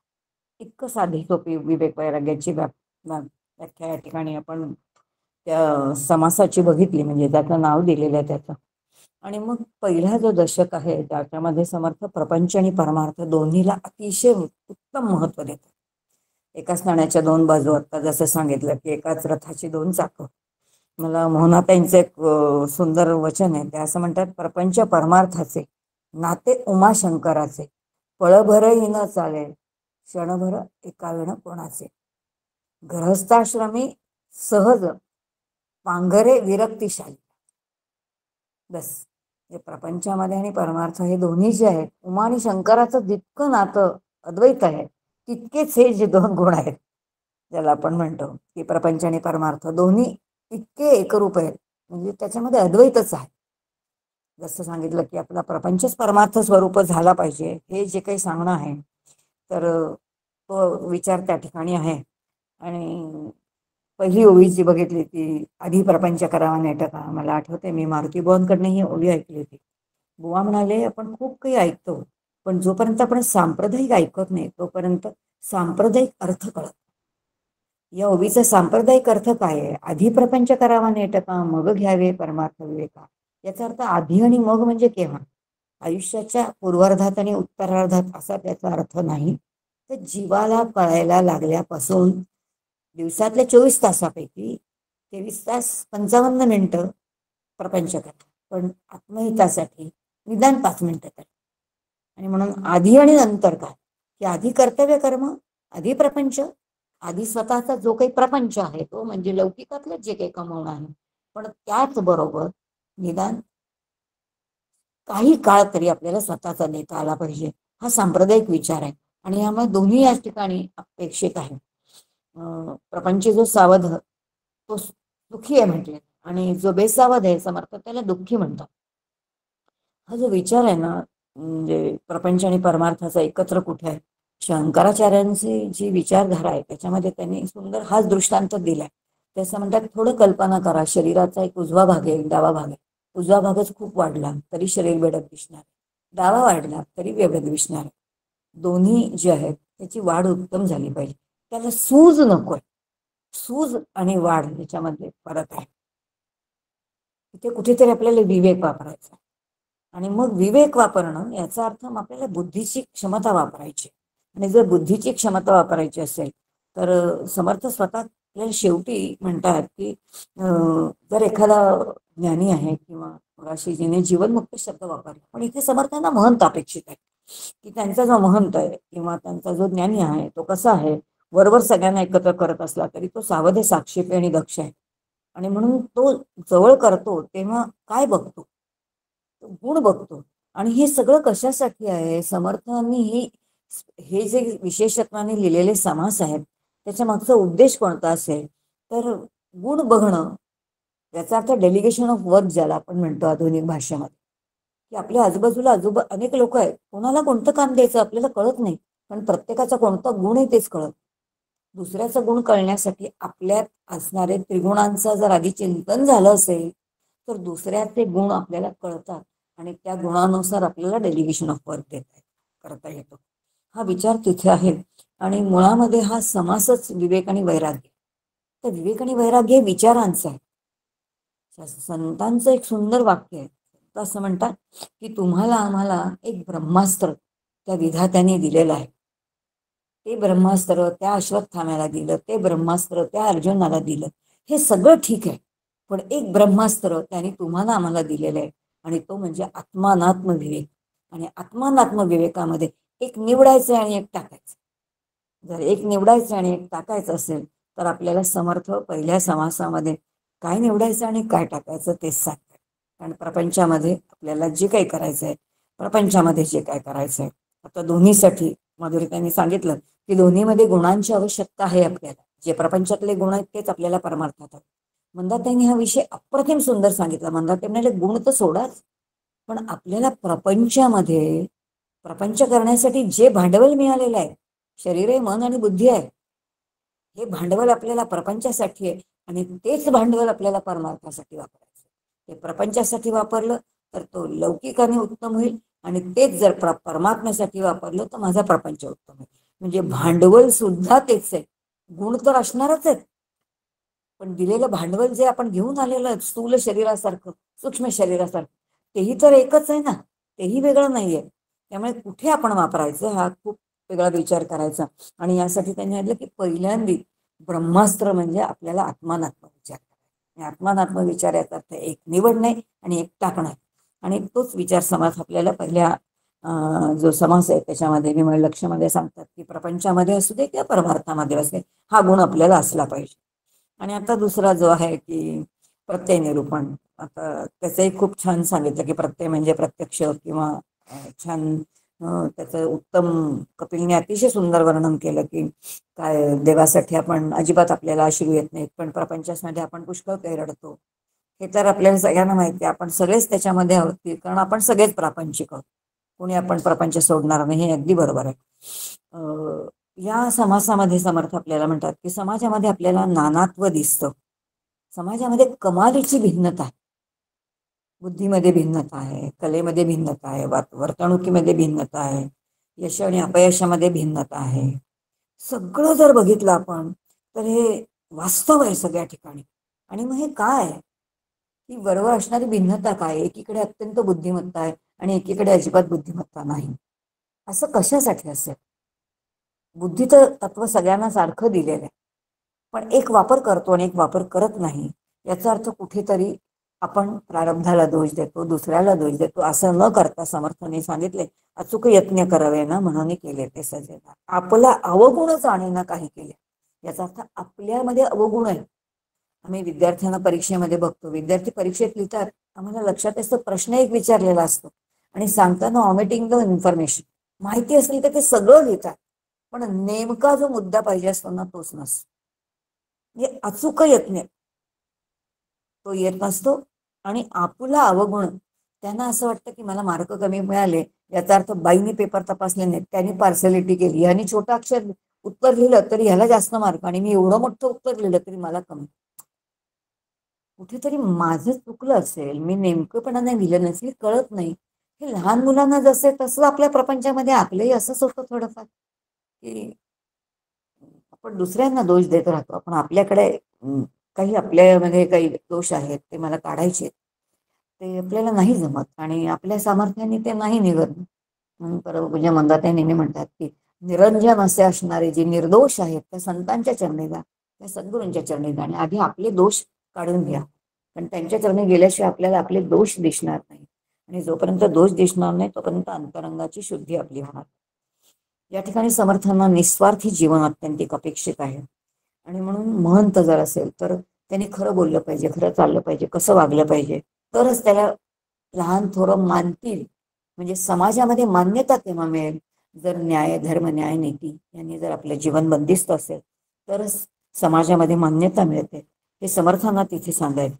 इतकं साधी सोपी विवेक वैराग्याची व्याख्या या ठिकाणी आपण त्या समासाची बघितली, म्हणजे त्याचं नाव दिलेलं आहे त्याचं. आणि मग पहिला जो दशक आहे त्याच्यामध्ये समर्थ प्रपंच आणि परमार्थ दोन्हीला अतिशय उत्तम महत्त्व देतात. एकाच नाण्याच्या 2 बाजू. आता जसं सांगितलं की एकाच रथाची 2 चाकं. मला मोहनाताईंचं एक सुंदर वचन आहे. ते असं म्हणतात, प्रपंच परमार्थाचे नाते उमाशंकराचे, पळभरही न चाले क्षणभर एकावेळी कोणाचे, गृहस्थाश्रमी सहज पांघरे विरक्तिशाली. बस हे प्रपंचामध्ये आणि परमार्थ हे दोन्ही जे आहेत, उमा आणि शंकराचं जितकं नातं अद्वैत आहे तितकेच हे जे 2 गुण आहेत ज्याला आपण म्हणतो की प्रपंच आणि परमार्थ दोन्ही इतके एकरूप आहेत, म्हणजे त्याच्यामध्ये अद्वैतच आहे. जसं सांगितलं की आपला प्रपंचच परमार्थ स्वरूप झाला पाहिजे हे जे काही सांगणं आहे, तर तो विचार त्या ठिकाणी आहे. आणि पहिली ओवी जी बघितली ती आधी प्रपंच करावा नेटका. मला आठवते मी मारुती बुवांकडनं ही ओवी ऐकली होती. बुवा म्हणाले, आपण खूप काही ऐकतो पण जोपर्यंत आपण सांप्रदायिक ऐकत नाही तोपर्यंत सांप्रदायिक अर्थ कळत. या ओवीचा सांप्रदायिक अर्थ काय आहे? आधी प्रपंच करावा नेटका मग घ्यावे परमार्थ विवेका. याचा अर्थ आधी आणि मग म्हणजे केव्हा? आयुष्याच्या पूर्वार्धात आणि उत्तरार्धात असा त्याचा अर्थ नाही. तर जीवाला कळायला लागल्यापासून दिवसातल्या 24 तासापैकी 23 तास 55 मिनिटं प्रपंच करा, पण आत्महितासाठी निदान 5 मिनिटं करा. आणि म्हणून आधी आणि नंतर काय, की आधी कर्तव्य कर्म, आधी प्रपंच, आधी स्वतःचा जो काही प्रपंच आहे तो म्हणजे लौकिकातलं जे काही कमवणं आहे, पण त्याचबरोबर निदान काही काळ तरी आपल्याला स्वतःचा देता आला पाहिजे. हा सांप्रदायिक विचार आहे. आणि यामुळे दोन्ही या ठिकाणी अपेक्षित आहे. प्रपंच जो सावध तो दुःखी आहे म्हटले, आणि जो बेसावध आहे समर्थ त्याला दुःखी म्हणतात. हा जो विचार आहे ना, म्हणजे प्रपंच आणि परमार्थाचा एकत्र कुठे आहे. शंकराचार्यांची जी विचारधारा आहे त्याच्यामध्ये त्यांनी सुंदर हाच दृष्टांत दिलाय. ते असं म्हणतात, थोडं कल्पना करा, शरीराचा एक उजवा भाग आहे, एक डावा भाग आहे. उजवा भागच खूप वाढला तरी शरीर बेडक दिसणार, डावा वाढला तरी बेडक दिसणार. दोन्ही जे आहेत त्याची वाढ उत्तम झाली पाहिजे. त्याला सूज नकोय. सूज आणि वाढ याच्यामध्ये फरक आहे. इथे कुठेतरी आपल्याला विवेक वापरायचा. आणि मग विवेक वापरणं याचा अर्थ आपल्याला बुद्धीची क्षमता वापरायची. आणि जर बुद्धीची क्षमता वापरायची असेल तर समर्थ स्वतः आपल्याला शेवटी म्हणतात की जर एखादा ज्ञानी आहे किंवा अशी जिने जीवनमुक्त शब्द वापरला, पण इथे समर्थांना महंत अपेक्षित आहे की त्यांचा जो महंत आहे किंवा त्यांचा जो ज्ञानी आहे तो कसा आहे. वरवर सगळ्यांना एकत्र करत असला तरी तो सावध, साक्षेपी आणि दक्ष आहे. आणि म्हणून तो जवळ करतो तेव्हा काय बघतो, गुण बघतो. आणि हे सगळं कशासाठी आहे. समर्थांनी हे जे विशेषत्वाने लिहिलेले समास आहेत त्याच्या मागचा उद्देश कोणता असेल तर गुण बघणं. याचा अर्थ डेलिगेशन ऑफ वर्क ज्याला आपण म्हणतो आधुनिक भाषेमध्ये, की आपल्या आजूबाजूला अनेक लोक आहेत, कोणाला कोणतं काम द्यायचं आपल्याला कळत नाही, पण प्रत्येकाचा कोणता गुण आहे तेच कळत. दुसऱ्याचा गुण कळण्यासाठी आपल्यात असणारे त्रिगुणांचं जर आधी चिंतन झालं असेल तर दुसऱ्याचे गुण आपल्याला कळतात आणि त्या गुणानुसार आपल्याला डेलिगेशन ऑफ वर्क करता येतो. हा विचार तिथे आहे. आणि मुळामध्ये हा समासच विवेक आणि वैराग्य. तर विवेक आणि वैराग्य हे विचारांचं आहे. संतांचं एक सुंदर वाक्य आहे. असं म्हणतात की तुम्हाला आम्हाला एक ब्रह्मास्त्र त्या विधात्याने दिलेलं आहे. ते ब्रह्मास्त्र त्या अश्वत्थाम्याला दिलं, ते ब्रह्मास्त्र त्या अर्जुनाला दिलं, हे सगळं ठीक आहे. पण एक ब्रह्मास्त्र त्याने तुम्हाला आम्हाला दिलेलं आहे आणि तो म्हणजे आत्मानात्म विवेक. आणि आत्मानात्म विवेकामध्ये एक निवडायचं आणि एक टाकायचं. जर एक निवडायचं आणि एक टाकायचं असेल तर आपल्याला समर्थ पहिल्या समासामध्ये काय निवडायचं आणि काय टाकायचं तेच सांगतात. कारण प्रपंचामध्ये आपल्याला जे काही करायचं आहे, प्रपंचामध्ये जे काय करायचं आहे, आता दोन्हीसाठी माधुरी त्यांनी सांगितलं की दोन्हीमध्ये गुणांची आवश्यकता आहे आपल्याला. जे प्रपंचातले गुण आहेत तेच आपल्याला परमार्थात आहेत. मंदाताईंनी हा विषय अप्रतिम सुंदर सांगितला. मंदाताई म्हणाले गुण तर सोडाच, पण आपल्याला प्रपंचामध्ये प्रपंच करण्यासाठी जे भांडवल मिळालेलं आहे, शरीर आहे, मन आणि बुद्धी आहे, हे भांडवल आपल्याला प्रपंचासाठी आहे आणि तेच भांडवल आपल्याला परमार्थासाठी वापरायचं. ते प्रपंचासाठी वापरलं तर तो लौकिकाने उत्तम होईल आणि तेच जर परमात्म्यासाठी वापरलं तर माझा प्रपंच उत्तम होईल. म्हणजे भांडवल सुद्धा तेच आहे. गुण तर असणारच आहेत, पण दिलेलं भांडवल जे आपण घेऊन आलेलं स्थूल शरीरासारखं, सूक्ष्म शरीरासारखं, तेही तर एकच आहे ना, तेही वेगळं नाहीये. त्यामुळे कुठे आपण वापरायचं हा खूप वेगळा विचार करायचा. आणि यासाठी त्यांनी म्हटलं की पहिल्यांदा ब्रह्मास्त्र म्हणजे आपल्याला आत्मानात्म विचार करायचा. आत्मानात्म विचार याचा अर्थ एक निवडणे आणि एक टाकणं. आणि तोच विचार समाज आपल्याला पहिल्या जो समास आहे त्याच्यामध्ये विमळ लक्षमध्ये सांगतात की प्रपंचामध्ये असू दे किंवा परमार्थामध्ये असू दे हा गुण आपल्याला असला पाहिजे. आणि आता दुसरा जो आहे की प्रत्यय निरूपण. आता त्याचंही खूप छान सांगितलं की प्रत्यय म्हणजे प्रत्यक्ष किंवा छान त्याचं उत्तम कपिलने अतिशय सुंदर वर्णन केलं की काय देवासाठी आपण अजिबात आपल्याला अश्रू येत नाहीत, पण प्रपंचामध्ये आपण पुष्कळ काही रडतो. हे तर आपल्याला सगळ्यांना माहिती आहे. आपण सगळेच त्याच्यामध्ये आहोत कारण आपण सगळेच प्रापंचिक आहोत. कोणी आपण प्रपंच सोडणार नाही, हे अगदी बरोबर आहे. या समासामध्ये समर्थ आपल्याला म्हणतात की समाजामध्ये आपल्याला नानात्व दिसतं. समाजामध्ये कमालीची भिन्नता आहे. बुद्धीमध्ये भिन्नता आहे, कलेमध्ये भिन्नता आहे, वर्तणुकीमध्ये भिन्नता आहे, यश आणि अपयशामध्ये भिन्नता आहे. सगळं जर बघितलं आपण तर हे वास्तव आहे सगळ्या ठिकाणी. आणि मग हे काय की बरोबर असणारी भिन्नता काय. एकीकडे अत्यंत बुद्धिमत्ता आहे आणि एकीकडे अजिबात बुद्धिमत्ता नाही. असं कशासाठी असेल. बुद्धीचं तत्व सगळ्यांना सारखं दिलेलं आहे, पण एक वापर करतो आणि एक वापर करत नाही. याचा अर्थ कुठेतरी आपण प्रारब्धाला दोष देतो, दुसऱ्याला दोष देतो. असं न करता समर्थाने सांगितले अचूक यत्न करावे ना म्हणून केले ते सजेना. आपला अवगुण जाणेना काही केले. याचा अर्थ आपल्यामध्ये अवगुण आहे. आम्ही विद्यार्थ्यांना परीक्षेमध्ये बघतो, विद्यार्थी परीक्षेत लिहितात, आम्हाला लक्षात असतं प्रश्न एक विचारलेला असतो आणि सांगताना ऑमिटिंग द इन्फॉर्मेशन. माहिती असेल तर ते सगळं लिहितात, पण नेमका जो मुद्दा पाहिजे असतो ना तोच नसतो. म्हणजे अचूक यत्न तो येत नसतो. आणि आपला अवगुण त्यांना असं वाटतं की मला मार्क कमी मिळाले याचा अर्थ बाईने पेपर तपासले नाहीत, त्यांनी पार्सलिटी केली, ह्यानी छोटं अक्षर उत्तर लिहिलं तरी ह्याला जास्त मार्क, आणि मी एवढं मोठं उत्तर लिहिलं तरी मला कमी. कुठेतरी माझं चुकलं असेल, मी नेमकंपणाने लिहिलं नसेल, कळत नाही. हे लहान मुलांना जसे तसं आपल्या प्रपंचामध्ये आपलंही असंच होतं थोडंफार, की आपण दुसऱ्यांना दोष देत राहतो. आपण आपल्याकडे काही आपल्यामध्ये काही दोष आहेत ते मला काढायचे, ते आपल्याला नाही जमत आणि आपल्या सामर्थ्याने ते नाही निघत. म्हणून परमपूज्य मंदाताई नेहमी म्हणतात की निरंजन असे असणारे जे निर्दोष आहेत त्या संतांच्या चरणी जा, त्या सद्गुरूंच्या चरणी जा आणि आधी आपले दोष काढून घ्या. पण त्यांच्या चरणी गेल्याशिवाय आपल्याला आपले दोष दिसणार नाही, आणि जोपर्यंत दोष दिसणार नाही तोपर्यंत अंतरंगाची शुद्धी आपली होणार. या ठिकाणी समर्थांना निस्वार्थी जीवन अत्यंतिक अपेक्षित आहे. आणि म्हणून महंत जर असेल तर त्यांनी खरं बोललं पाहिजे, खरं चाललं पाहिजे, कसं वागलं पाहिजे, तरच त्याला लहान थोरं मानतील. म्हणजे समाजामध्ये मान्यता तेव्हा मिळेल जर न्याय, धर्म, न्याय, नीती यांनी जर आपलं जीवन बंदिस्त असेल तरच समाजामध्ये मान्यता मिळते. हे समर्थांना तिथे सांगायचं.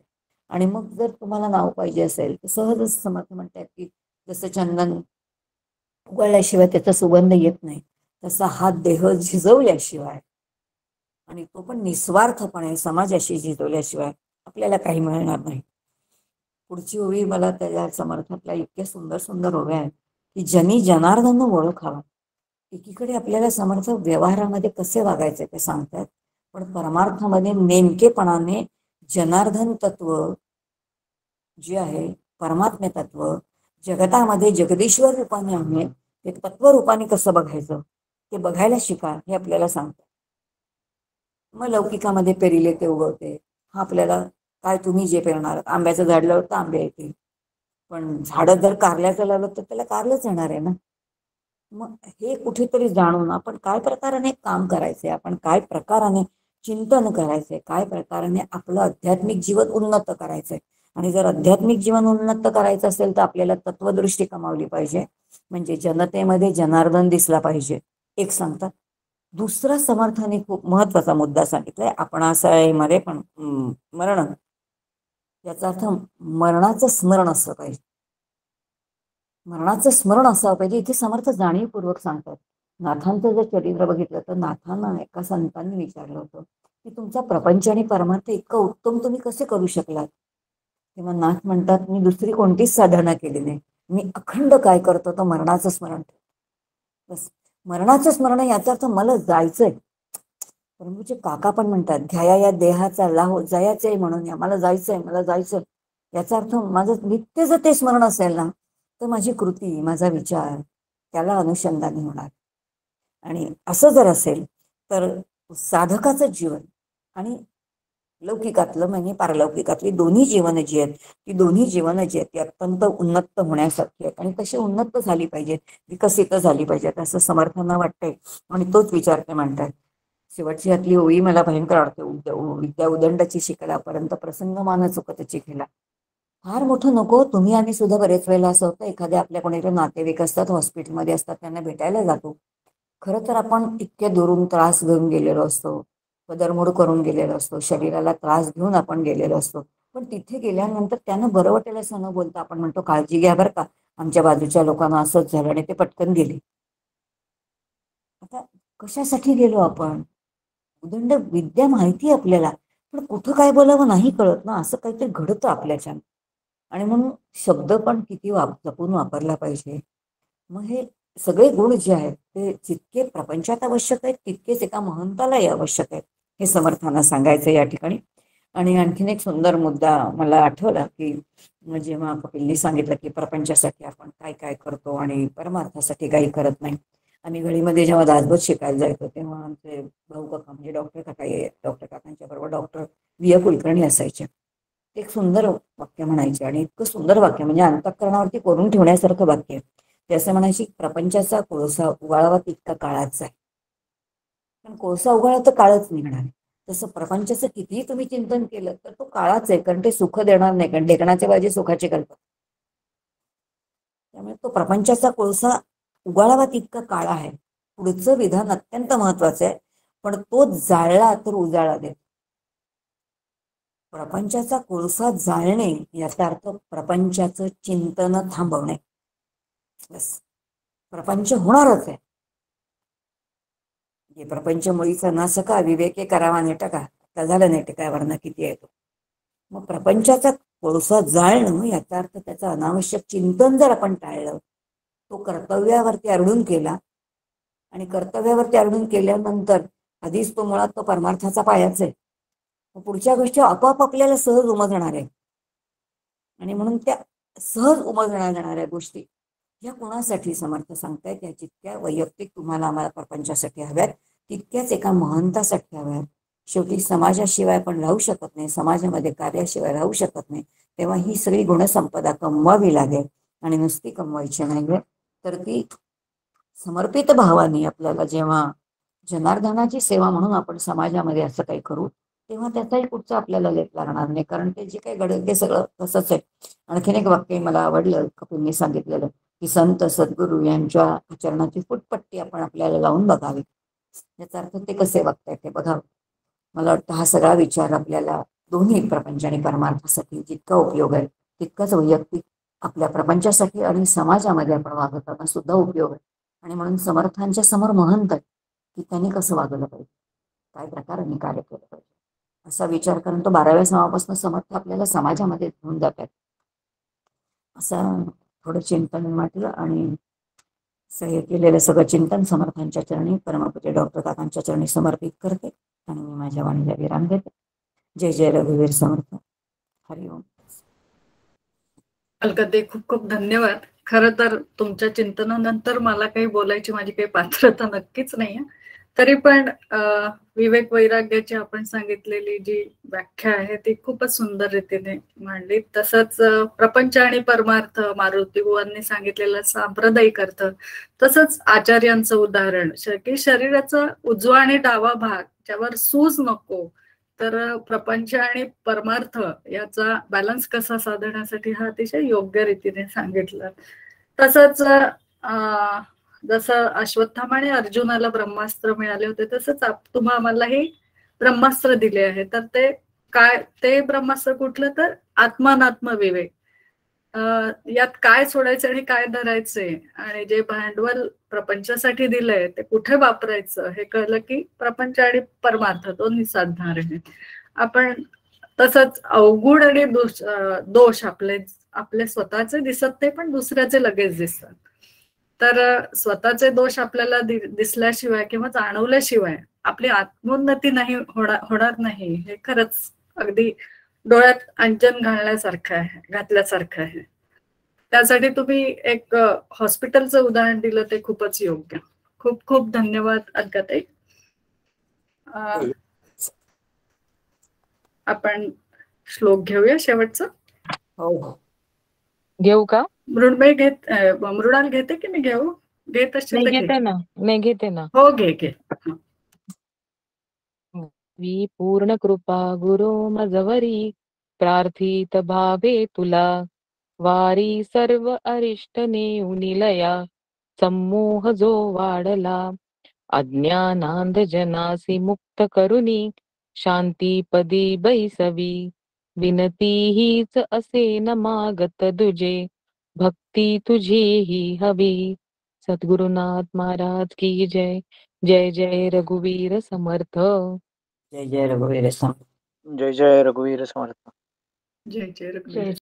आणि मग जर तुम्हाला नाव पाहिजे असेल तर सहजच समर्थ म्हणतात की जसं चंदन उगळल्याशिवाय त्याचा सुगंध येत नाही, तसा हा देह झिजवल्याशिवाय, आणि तो पण निस्वार्थपणे समाजाशी झिजवल्याशिवाय आपल्याला काही मिळणार नाही. पुढची ओळी मला त्याच्या समर्थातल्या इतक्या सुंदर सुंदर ओव्या आहेत की जनी जनार्दन ओळखावा. एकीकडे आपल्याला समर्थ व्यवहारामध्ये कसे वागायचे ते सांगतात, पण परमार्थामध्ये नेमकेपणाने जनार्दन तत्व जे आहे, परमात्म्य तत्व जगतामध्ये जगदीश्वर रूपाने आहे, ते तत्व रूपाने कसं बघायचं ते बघायला शिका, हे आपल्याला सांगतात. मग लौकिकामध्ये पेरिले ते उगवते, हा आपल्याला काय तुम्ही जे पेरणार, आंब्याचं झाड लावलं तर आंबे येतील, पण झाडं जर कारल्याचं लावलं तर त्याला कारलंच येणार आहे ना. मग हे कुठेतरी जाणून आपण काय प्रकाराने काम करायचंय, आपण काय प्रकाराने चिंतन करायचंय, काय प्रकाराने आपलं आध्यात्मिक जीवन उन्नत करायचंय. आणि जर आध्यात्मिक जीवन उन्नत करायचं असेल तर आपल्याला तत्वदृष्टी कमावली पाहिजे, म्हणजे जनतेमध्ये जनार्दन दिसला पाहिजे, एक सांगतात. दुसरा समर्थाने खूप महत्वाचा मुद्दा सांगितलाय, आपणासामध्ये पण मरण, याचा अर्थ मरणाचं स्मरण असलं पाहिजे. मरणाचं स्मरण असावं पाहिजे. इथे समर्थ जाणीवपूर्वक सांगतात. नाथांचं जर चरित्र बघितलं तर नाथांना एका संतांनी विचारलं होतं की तुमचा प्रपंच आणि परमार्थ इतकं उत्तम तुम्ही कसे करू शकलात. तेव्हा नाथ म्हणतात, मी दुसरी कोणतीच साधना केली नाही, मी अखंड काय करतो तो मरणाचं स्मरण. बस मरणाचं स्मरण, याचा अर्थ मला जायचंय. परंतु काका पण म्हणतात, घ्या या देहाचा लाहो जायचंय म्हणून, या मला जायचंय, मला जायचंय. याचा अर्थ माझं नित्य जर ते स्मरण असेल ना तर माझी कृती, माझा विचार त्याला अनुषंगाने होणार. आणि असं जर असेल तर साधकाचं जीवन आणि लौकिकातलं म्हणजे पारलौकिकातली दोन्ही जीवनं जी आहेत, ती दोन्ही जीवनं जी आहेत ती अत्यंत उन्नत होण्यासारखी आहेत आणि तशी उन्नत झाली पाहिजेत, विकसित झाली पाहिजेत असं समर्थांना वाटतंय. आणि तोच विचार ते म्हणतात. शेवटची यातली ओळी मला भयंकर आवडते, विद्या उदंडाची शिकला परंतु प्रसंग मान चुकतची खेळा. फार मोठं नको. तुम्ही आणि सुद्धा बरेच वेळेला असं होतं, एखाद्या आपल्या कोणीतरी नातेवाईक असतात, हॉस्पिटलमध्ये असतात, त्यांना भेटायला जातो. खरं तर आपण इतक्या दुरून त्रास घेऊन गेलेलो असतो, पदरमोड करून गेलेलो असतो, शरीराला त्रास घेऊन आपण गेलेलो असतो. पण तिथे गेल्यानंतर त्यांना बरं वाटेल असं न बोलता आपण म्हणतो, काळजी घ्या बरं का, आमच्या बाजूच्या लोकांना असंच झालं, आणि ते पटकन गेले. आता कशासाठी गेलो आपण? उदंड विद्या माहिती आपल्याला, पण कुठं काय बोलावं नाही कळत ना, असं काहीतरी घडतं आपल्याच्या. आणि म्हणून शब्द पण किती जपून वापरला पाहिजे. मग हे सगळे गुण जे आहेत ते जितके प्रपंचात आवश्यक आहेत तितकेच एका महंतालाही आवश्यक आहेत, हे समर्थांना सांगायचं या ठिकाणी. आणि आणखीन एक सुंदर मुद्दा मला आठवला की जेव्हा कपिलनी सांगितलं की प्रपंचासाठी आपण काय काय करतो आणि परमार्थासाठी काही करत नाही. आम्ही घडीमध्ये जेव्हा दासबोध शिकायला जायचो तेव्हा आमचे भाऊ काका म्हणजे डॉक्टर काकांच्या बरोबर डॉक्टर व्ही कुलकर्णी असायचे. एक सुंदर वाक्य म्हणायचे, आणि इतकं सुंदर वाक्य म्हणजे अंतःकरणावरती कोरून ठेवण्यासारखं वाक्य. ते असं म्हणायची, प्रपंचाचा कोळसा उगाळावा तितका काळाचा आहे, पण कोळसा उगाळा तर काळच निघणार आहे. तसं प्रपंचाचं कितीही तुम्ही चिंतन केलं तर तो काळाच आहे, कारण ते सुख देणार नाही, कारण ढेकणाच्या बाजी सुखाची कल्पना. त्यामुळे तो प्रपंचाचा कोळसा उगाळावा तितका काळा आहे. पुढचं विधान अत्यंत महत्वाचं आहे, पण तो जाळला तर उजाळा देतो. प्रपंचाचा कोळसा जाळणे याचा अर्थ प्रपंचाचं चिंतन थांबवणे. बस प्रपंच होणारच आहे. हे प्रपंच मुळीचा नासका विवेके करावा नेटका, आता झालं नेटका वरना किती आहे तो. मग प्रपंचाचा कोळसा जाळणं याचा अर्थ त्याचं अनावश्यक चिंतन जर आपण टाळलं, तो कर्तव्यावरती अरडून केला आणि कर्तव्यावरती अरडून केल्यानंतर आधीच तो मुळात तो परमार्थाचा पायाच आहे. पुढच्या गोष्टी आपोआप आपल्याला सहज उमजणार आहे. आणि म्हणून त्या सहज उमजण्या जाणाऱ्या गोष्टी या कोणासाठी समर्थ सांगतायत, या जितक्या वैयक्तिक तुम्हाला आम्हाला प्रपंचासाठी हव्यात तितक्याच एका महंतासाठी हव्यात. शेवटी समाजाशिवाय आपण राहू शकत नाही, समाजामध्ये कार्याशिवाय राहू शकत नाही. तेव्हा ही सगळी गुणसंपदा कमवावी लागेल. आणि नुसती कमवायची नाही तर ती समर्पित भावाने आपल्याला जेव्हा जनार्दनाची सेवा म्हणून आपण समाजामध्ये असं काही करू, तेव्हा त्याचाही कुठचा आपल्याला लेप लागणार नाही. कारण ते जे काही घडत ते सगळं तसंच आहे. आणखीन एक वाक्य मला आवडलं कपिलने सांगितलेलं की संत सद्गुरू यांच्या आचरणाची फुटपट्टी आपण आपल्याला लावून बघावी. याचा अर्थ ते कसे वागतायत ते बघावं. मला वाटतं हा सगळा विचार आपल्याला दोन्ही प्रपंच आणि परमार्थासाठी जितका उपयोग आहे तितकाच वैयक्तिक आपल्या प्रपंचासाठी आणि समाजामध्ये आपण वागताना सुद्धा उपयोग आहे. आणि म्हणून समर्थांच्या समोर महंत आहे की त्यांनी कसं वागलं पाहिजे, काय प्रकाराने कार्य केलं पाहिजे, असा विचार करून तो 12व्या समापासून समर्थ आपल्याला समाजामध्ये घेऊन जातात. असं थोडं चिंतन वाटलं आणि हे केलेलं सगळं चिंतन समर्थांच्या चरणी परमपूज्य डॉक्टर काकांच्या चरणी समर्पित करते आणि मी माझ्या वाणीला विराम देते. जय जय रघुवीर समर्थ. हरिओम. अलकाताई, खूप खूप धन्यवाद. खरं तर तुमच्या चिंतनानंतर मला काही बोलायची माझी काही पात्रता नक्कीच नाहीये. तरी पण विवेक वैराग्याची आपण सांगितलेली जी व्याख्या आहे ती खूपच सुंदर रीतीने मांडली. तसंच प्रपंच आणि परमार्थ मारुती बुवांनी सांगितलेला सांप्रदायिक अर्थ, तसंच आचार्यांचं उदाहरण की शरीराचा उजवा आणि डावा भाग ज्यावर सूज नको, तर प्रपंच आणि परमार्थ याचा बॅलन्स कसा साधण्यासाठी हा अतिशय योग्य रीतीने सांगितलं. तसंच जसं अश्वत्थामा आणि अर्जुनाला ब्रह्मास्त्र मिळाले होते तसंच तुम्हा आम्हालाही ब्रह्मास्त्र दिले आहे. तर ते काय, ते ब्रह्मास्त्र कुठलं, तर आत्मानात्म विवेक. यात काय सोडायचं आणि काय धरायचंय आणि जे भांडवल प्रपंचासाठी दिलंय ते कुठे वापरायचं हे कळलं की प्रपंच आणि परमार्थ दोन्ही साधणार आहे आपण. तसंच अवगुण आणि दोष आपले स्वतःचे दिसत नाही पण दुसऱ्याचे लगेच दिसतात. तर स्वतःचे दोष आपल्याला दिसल्याशिवाय किंवा जाणवल्याशिवाय आपली आत्मोन्नती नाही होणार नाही. हे खरंच अगदी डोळ्यात अंजन घातल्यासारखं आहे. त्यासाठी तुम्ही एक हॉस्पिटलचं उदाहरण दिलं ते खूपच योग्य. खूप खूप धन्यवाद अलकाताई. आपण श्लोक घेऊया शेवटचा. हो, घेऊ का? मृणाल घेते की मी घेऊ? घेत असेल तर घेते ना. हो, घे. पूर्ण कृपा गुरु मजवरी, प्रार्थित भावे तुला, वारी सर्व अरिष्ट नेऊनिलया, सम्मोह जो वाढला, अज्ञानांध जनासी मुक्त करुनी, शांतीपदी बैसवी, विनती हीच असे न मागत दुजे, भक्ती तुझी ही हवी. सद्गुरुनाथ महाराज की जय. जय जय रघुवीर समर्थ. जय जय रघुवीर समर्थ. जय जय रघुवीर समर्थ. जय जय रघुवीर.